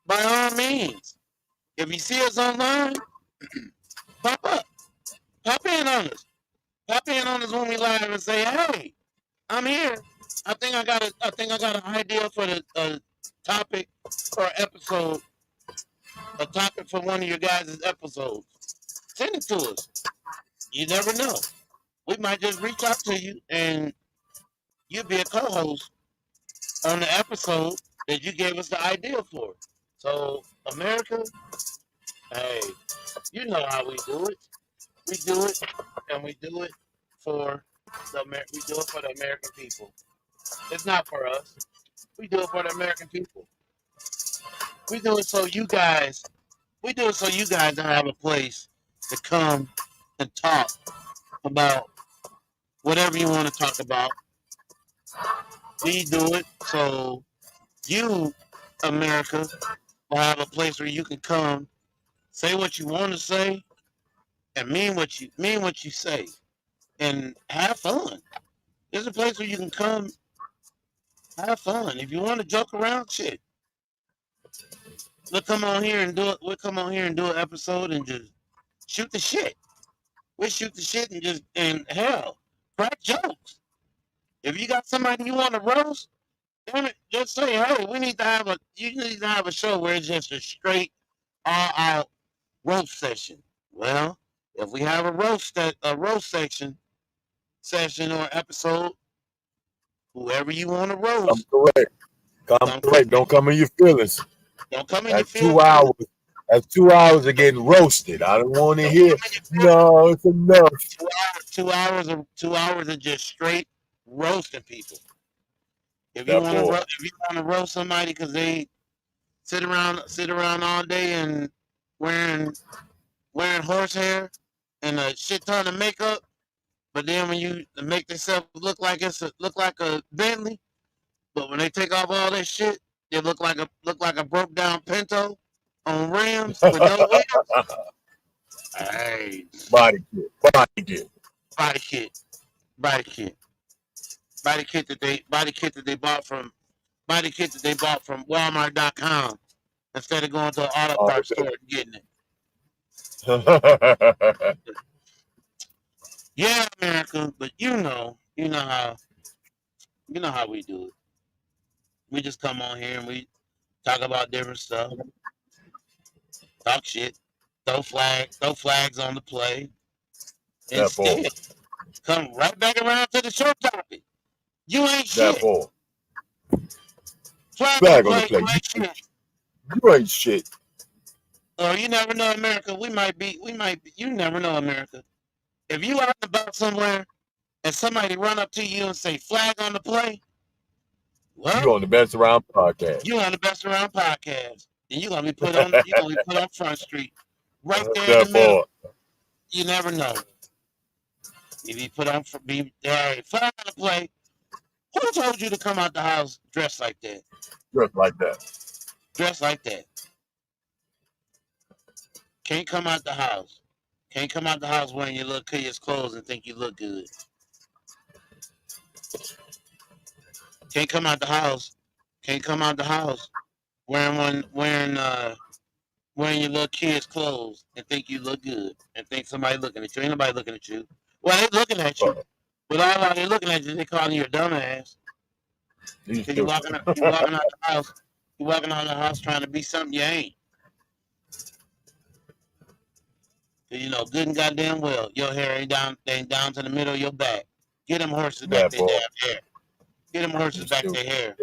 by all means. If you see us online, pop up, pop in on us, pop in on us when we live and say, "Hey, I'm here. I think I got an idea for the topic for episode, a topic for one of your guys' episodes. Send it to us. You never know. We might just reach out to you, and you'll be a co-host on the episode that you gave us the idea for. So, America, hey, you know how we do it. We do it, and we do it for we do it for the American people. It's not for us. We do it for the American people. We do it so you guys. We do it so you guys have a place to come and talk about whatever you want to talk about. We do it so you, America, will have a place where you can come, say what you want to say, and mean what you say, and have fun. There's a place where you can come, have fun. If you want to joke around, shit, we'll come on here and do it. We'll come on here and do an episode and just shoot the shit. We'll shoot the shit and hell, crack jokes. If you got somebody you want to roast, damn it, just say, hey, you need to have a show where it's just a straight, all out roast session. Well, if we have a roast session or episode, whoever you want to I'm roast, correct. Come come correct. Don't come in your feelings. don't come in your That's feelings. 2 hours. That's 2 hours of getting roasted. I don't want to Don't hear. come in your feelings. No, it's enough. 2 hours of just straight roasting people. If you That want to boy. roast somebody because they sit around all day and wearing wearing horsehair and a shit ton of makeup, but then when you make themselves look like a Bentley, but when they take off all that shit, they look like a broke down Pinto on rims with no wheels. Hey, Body kit. Body kit. body kit, body kit, body kit that they bought from Walmart.com instead of going to an auto All parts store and getting it. right. Yeah, America, but you know how we do it. We just come on here and we talk about different stuff, talk shit, throw flags on the play, and That boy. still come right back around to the show topic. You ain't That shit. boy. Flag on the Flag on the play, play. you ain't shit. You ain't shit. Or you never know, America. You never know, America. If you out and about somewhere and somebody run up to you and say flag on the play, You well, on the Best Around podcast. you on the Best Around podcast, and you're gonna be put on Front Street, right there in the That middle. boy. You never know. If you put on hey, flag on the play, who told you to come out the house dressed like that? Just like that. Dressed like that. Can't come out the house. Can't come out the house wearing your little kid's clothes and think you look good. Can't come out the house. Can't come out the house wearing your little kid's clothes and think you look good and think somebody looking at you. Ain't nobody looking at you. Well, they looking at you. But all while they're looking at you, they calling you a dumbass. Because you walking out the house. You walking out the house trying to be something you ain't. Cause you know good and goddamn well your hair ain't down to the middle of your back. Get them horses back their damn hair. Get them horses back their hair.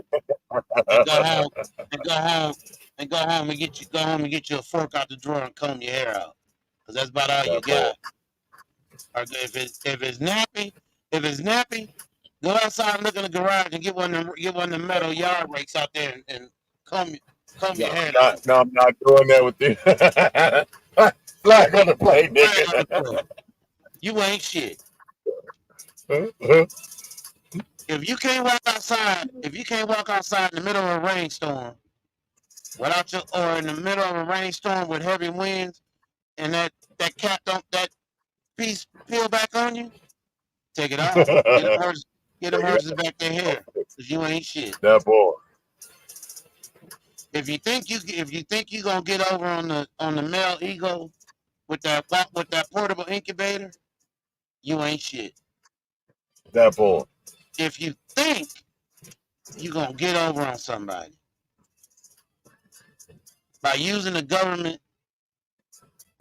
And go home and go home and go home and get you a fork out the drawer and comb your hair out. Cause that's about all you got. Or if it's nappy, go outside and look in the garage and get one of the metal yard rakes out there and comb your hair down. No, I'm not doing that with you. Flag on the play, nigga. You ain't shit. If you can't walk outside in the middle of a rainstorm or in the middle of a rainstorm with heavy winds and that piece peel back on you, take it off. Get them horses back their hair. Cause you ain't shit. That boy. If you think you gonna get over on the male ego with that portable incubator, you ain't shit. That boy. If you think you gonna get over on somebody by using the government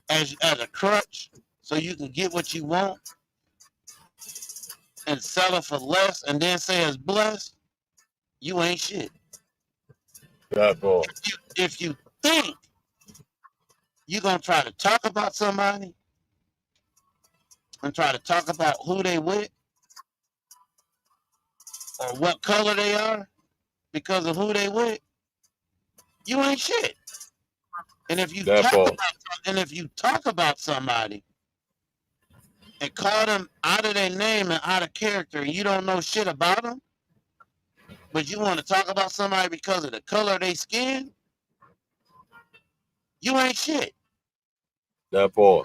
as a crutch so you can get what you want and sell it for less and then say it's blessed, you ain't shit. That boy. If you think you're gonna try to talk about somebody and try to talk about who they with or what color they are because of who they with, you ain't shit. And if you talk about somebody and call them out of their name and out of character and you don't know shit about them, but you want to talk about somebody because of the color of their skin, you ain't shit. That boy.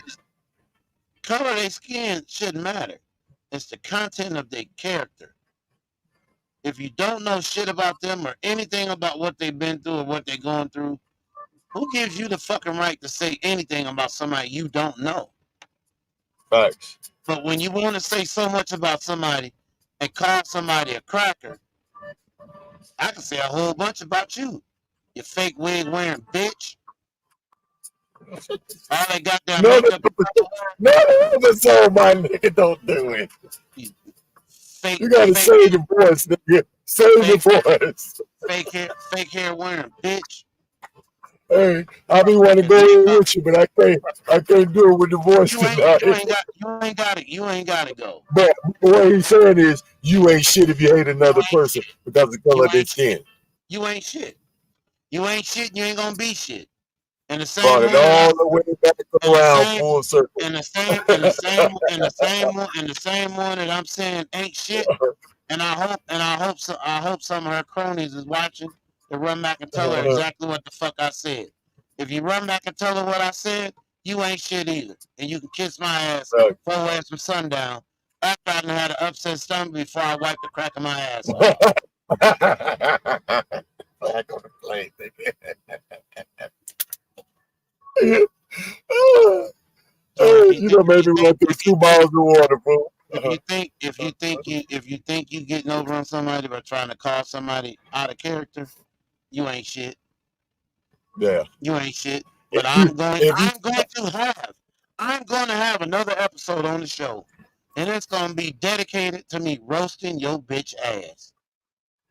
Color of their skin shouldn't matter. It's the content of their character. If you don't know shit about them or anything about what they've been through or what they're going through, who gives you the fucking right to say anything about somebody you don't know? Facts. But when you want to say so much about somebody and call somebody a cracker, I can say a whole bunch about you. You fake wig wearing bitch. All they got there makeup. No episode, my nigga, don't do it. You gotta save the voice, nigga. Save the voice. Fake hair wearing bitch. Hey, I be want to go in with you, but I can't do it with the voice tonight. You ain't got to go. But what he's saying is, you ain't shit if you hate another person because of the color of their skin. You ain't shit. You ain't shit. And you ain't gonna be shit. And the same brought it all the way back around full circle. And the same one that I'm saying ain't shit. And I hope some of her cronies is watching to run back and tell her exactly what the fuck I said. If you run back and tell her what I said, you ain't shit either. And you can kiss my ass before ass from sundown. After I done had an upset stomach before I wipe the crack of my ass off. Back on the plate, nigga. You know, maybe run through 2 miles of water, bro. If you think you getting over on somebody by trying to call somebody out of character, you ain't shit. Yeah. You ain't shit. But I'm going to have another episode on the show, and it's going to be dedicated to me roasting your bitch ass.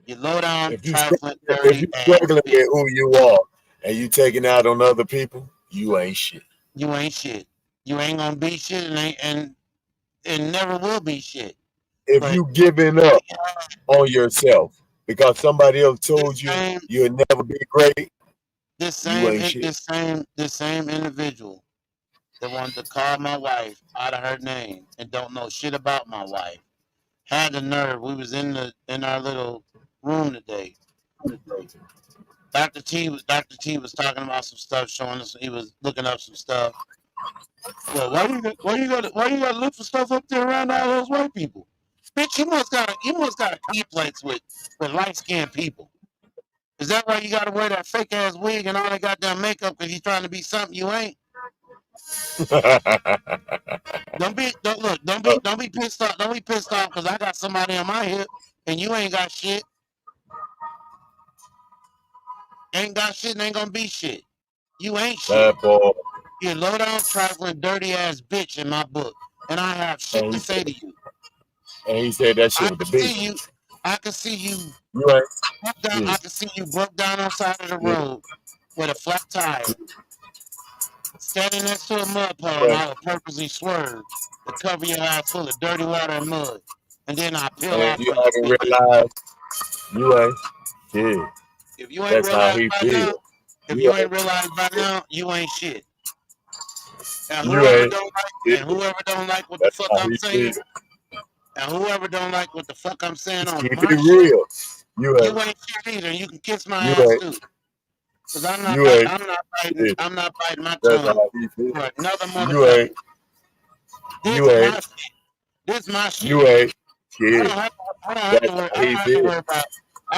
You low down, trifling, dirty if you're struggling with who you are and you taking out on other people, you ain't shit. You ain't shit. You ain't gonna be shit and never will be shit. If you giving up on yourself because somebody else told you you'll never be great, this same individual that wanted to call my wife out of her name and don't know shit about my wife had the nerve. We was in our little room today. Dr. T was talking about some stuff, showing us he was looking up some stuff. Well, why you gotta look for stuff up there around all those white people? Bitch, you must got a complex with light skinned people. Is that why you gotta wear that fake ass wig and all that goddamn makeup because you trying to be something you ain't? Don't be pissed off. Don't be pissed off because I got somebody on my hip and you ain't got shit. Ain't got shit and ain't gonna be shit. You ain't shit. You're a low down, trifling, dirty ass bitch in my book, and I have shit to say to you. And he said that shit with the beat. I can see you. Right. I can see you broke down on the side of the road with a flat tire, standing next to a mud puddle, and I would purposely swerve to cover your ass full of dirty water and mud, and then I peel off. You haven't realized you ain't shit. If you ain't realized by now, you ain't shit. And whoever don't like what the fuck I'm saying, and whoever don't like what the fuck I'm saying on my shit, you ain't shit either. You can kiss my ass too. Cause I'm not biting my tongue for another motherfucker. This is my shit. You ain't shit. I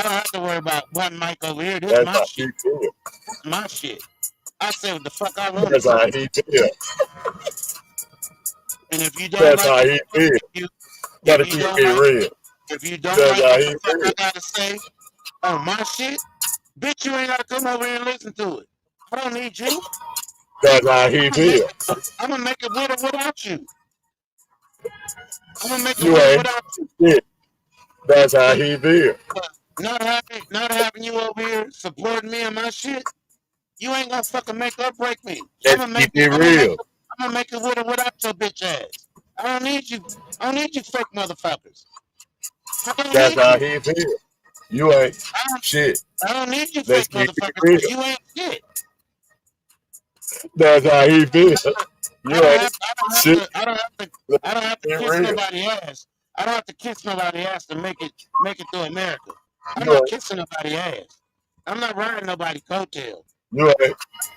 don't have to worry about one mic over here. This is my shit. This is my shit. I say what the fuck I want. That's how he feel. And if you don't like it, gotta keep it real. If you don't like what the fuck I gotta say on my shit, bitch, you ain't gotta come over here and listen to it. I don't need you. That's how he feel. I'm gonna make it with or without you. I'm gonna make it with or without you. Yeah. That's how he feel. Not having you over here supporting me and my shit, you ain't gonna fucking make or break me. Let's keep it real. I'm gonna make it with or without your bitch ass. I don't need you fake motherfuckers. That's how he feel. You ain't shit. I don't need you fake motherfuckers. You ain't shit. That's how he feel. You ain't shit. I don't have to kiss nobody's ass. I don't have to kiss nobody's ass to make it through America. I'm not kissing nobody's ass. I'm not riding nobody's coattail. You ain't.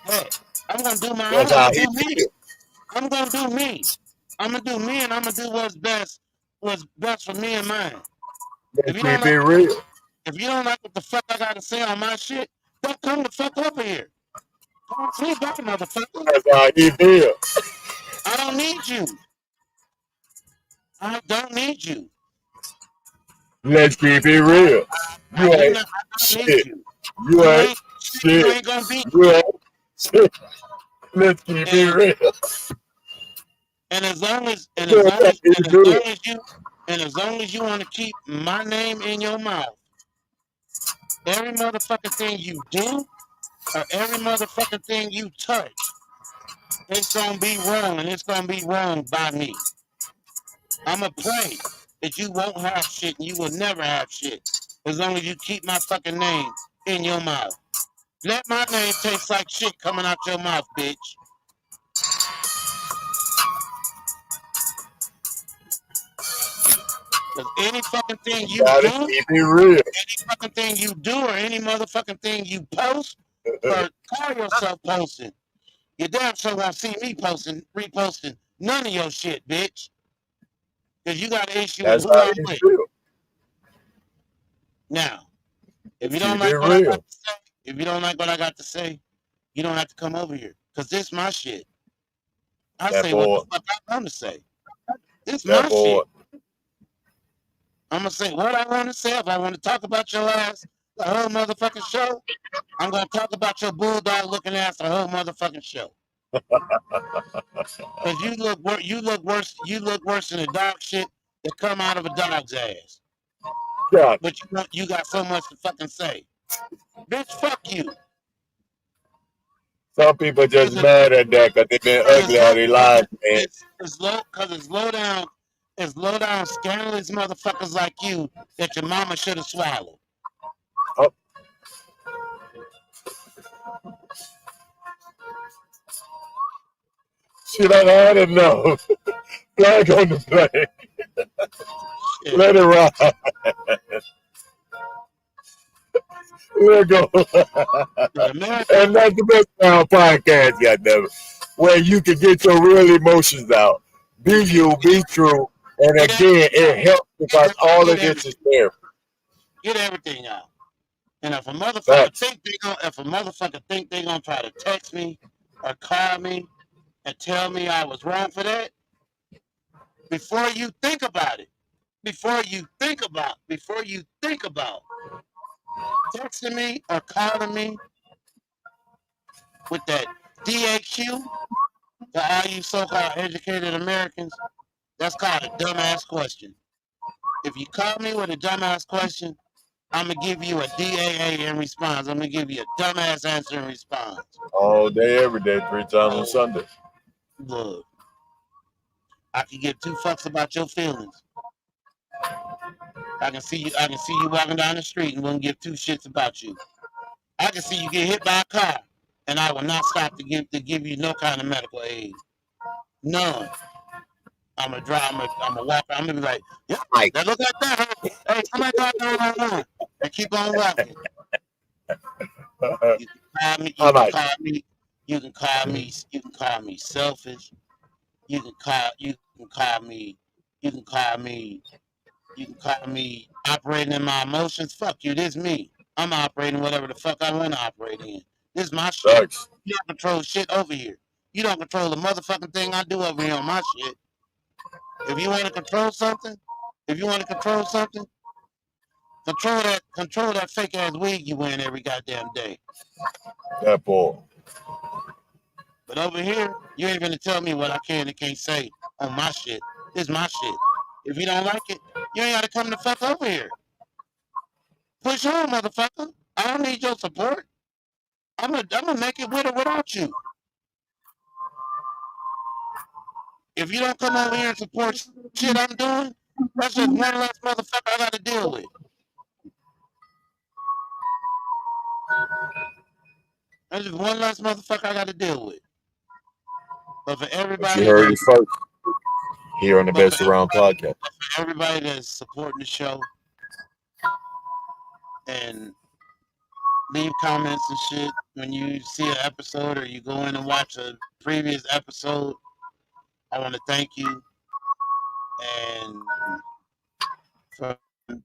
Yeah. I'm gonna do my That's own. how he feel. I'm gonna do me. I'm gonna do me, and I'm gonna do what's best for me and mine. Let's keep it real. If you don't like what the fuck I gotta say on my shit, don't come the fuck over here. Don't sleep back, motherfucker. That's how he feel. I don't need you. I don't need you. Let's keep it real. You ain't shit. You ain't shit. You ain't gonna be. You ain't shit. Let's keep it real. And as long as you want to keep my name in your mouth, every motherfucking thing you do or every motherfucking thing you touch, it's gonna be wrong, and it's gonna be wrong by me. I'ma pray that you won't have shit and you will never have shit as long as you keep my fucking name in your mouth. Let my name taste like shit coming out your mouth, bitch. Because any fucking thing you do, any fucking thing you do, or any motherfucking thing you post, or call yourself posting, you damn sure won't see me reposting none of your shit, bitch. Because you got an issue with who I'm with. Now, if you don't like what I got to say, you don't have to come over here. Because this is my shit. I say what the fuck I want to say. This is my shit. I'm going to say what I want to say. If I want to talk about your ass the whole motherfucking show, I'm going to talk about your bulldog looking ass the whole motherfucking show. Because you look worse than the dog shit that come out of a dog's ass. Yeah. But you got so much to fucking say. Bitch, fuck you. Some people just mad at that because they've been ugly all their lives, man. Because it's low down, scandalous motherfuckers like you that your mama should have swallowed. Oh. Shit, I don't know. Flag on the plane. Let it ride. Let go. And that's the Best Around Podcast, goddammit, where you can get your real emotions out. Be you, be true. And again, it helps because all of this is there. Get everything out. And if a motherfucker think they're gonna try to text me or call me and tell me I was wrong for that, before you think about it, before you think about texting me or calling me with that DAQ, to all you so-called educated Americans, that's called a dumbass question. If you call me with a dumbass question, I'm gonna give you a DAA in response. I'm gonna give you a dumbass answer in response. All day, every day, 3 times on So, Sunday. look, I can give two fucks about your feelings. I can see you walking down the street and won't give two shits about you. I can see you get hit by a car, and I will not stop to give you no kind of medical aid. None. I'm gonna drive. I'm gonna walk. I'm gonna be like, yeah, Mike. that look like that. Huh? Hey, somebody call 911 and keep on walking. You can call me. You can call me. You can call me. You can call me selfish. You can call. You can call me. You can call me. You can call me operating in my emotions. Fuck you. This me. I'm operating whatever the fuck I want to operate in. This is my shit. Thanks. You don't control shit over here. You don't control the motherfucking thing I do over here on my shit. If you want to control something, control that fake ass wig you wearing every goddamn day. That boy. But over here, you ain't gonna tell me what I can and can't say on my shit. This is my shit. If you don't like it, you ain't gotta come the fuck over here. Push on, motherfucker. I don't need your support. I'm gonna make it with or without you. If you don't come over here and support shit I'm doing, that's just one less motherfucker I gotta deal with. That's just one less motherfucker I gotta deal with. But for everybody, you heard it first here on the Best Around podcast. For everybody that's supporting the show and leave comments and shit when you see an episode or you go in and watch a previous episode, I want to thank you. And for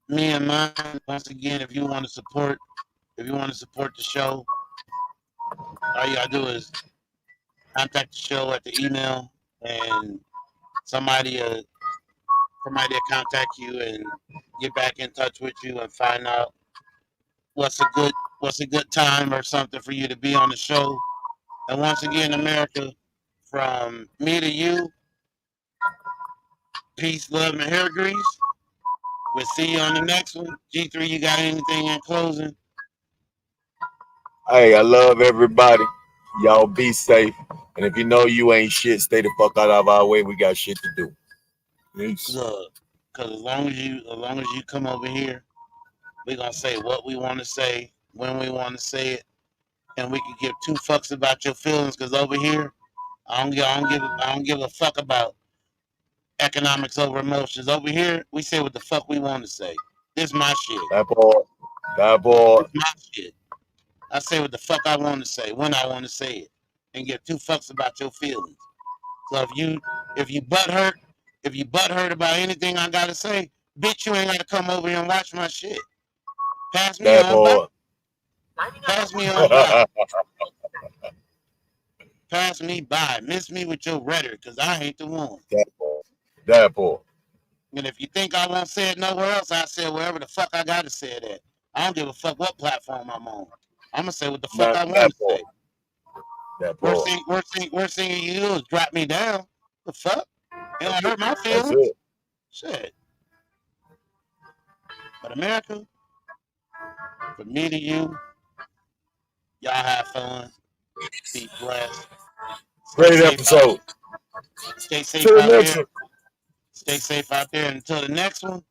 me and mine, once again, if you want to support the show, all you gotta do is contact the show at the email, and somebody will contact you and get back in touch with you and find out what's a good time or something for you to be on the show. And once again, America, from me to you, peace, love, and hair grease. We'll see you on the next one. G3, you got anything in closing? Hey, I love everybody. Y'all be safe. And if you know you ain't shit, stay the fuck out of our way. We got shit to do. Peace. Look, because as long as you come over here, we're gonna say what we want to say, when we want to say it, and we can give two fucks about your feelings. Because over here, I don't give a fuck about economics over emotions. Over here, we say what the fuck we want to say. This is my shit. That boy. This is my shit. I say what the fuck I want to say when I want to say it, and give two fucks about your feelings. So if you butthurt about anything I gotta say, bitch, you ain't gotta come over here and watch my shit. Pass me That on boy. by. Pass me on by. Pass me by. Miss me with your rhetoric, cause I ain't the one. That boy. And if you think I won't say it nowhere else, I say it wherever the fuck I gotta say it at. I don't give a fuck what platform I'm on. I'm gonna say what the fuck I want to say. That boy. Worst thing you do is drop me down. The fuck? It don't hurt my feelings. Shit. But America, from me to you, y'all have fun. Be blessed. Great episode. Stay safe out there. Stay safe out there. Until the next one,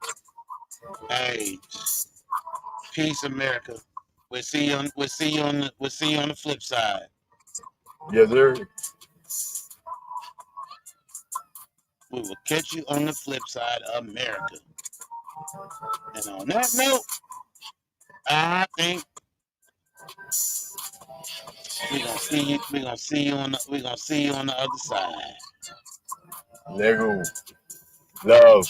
hey, peace, America. We'll see you on the flip side. Yes, sir. We will catch you on the flip side, America. And on that note, I think we're gonna see you on the other side. Lego. Love.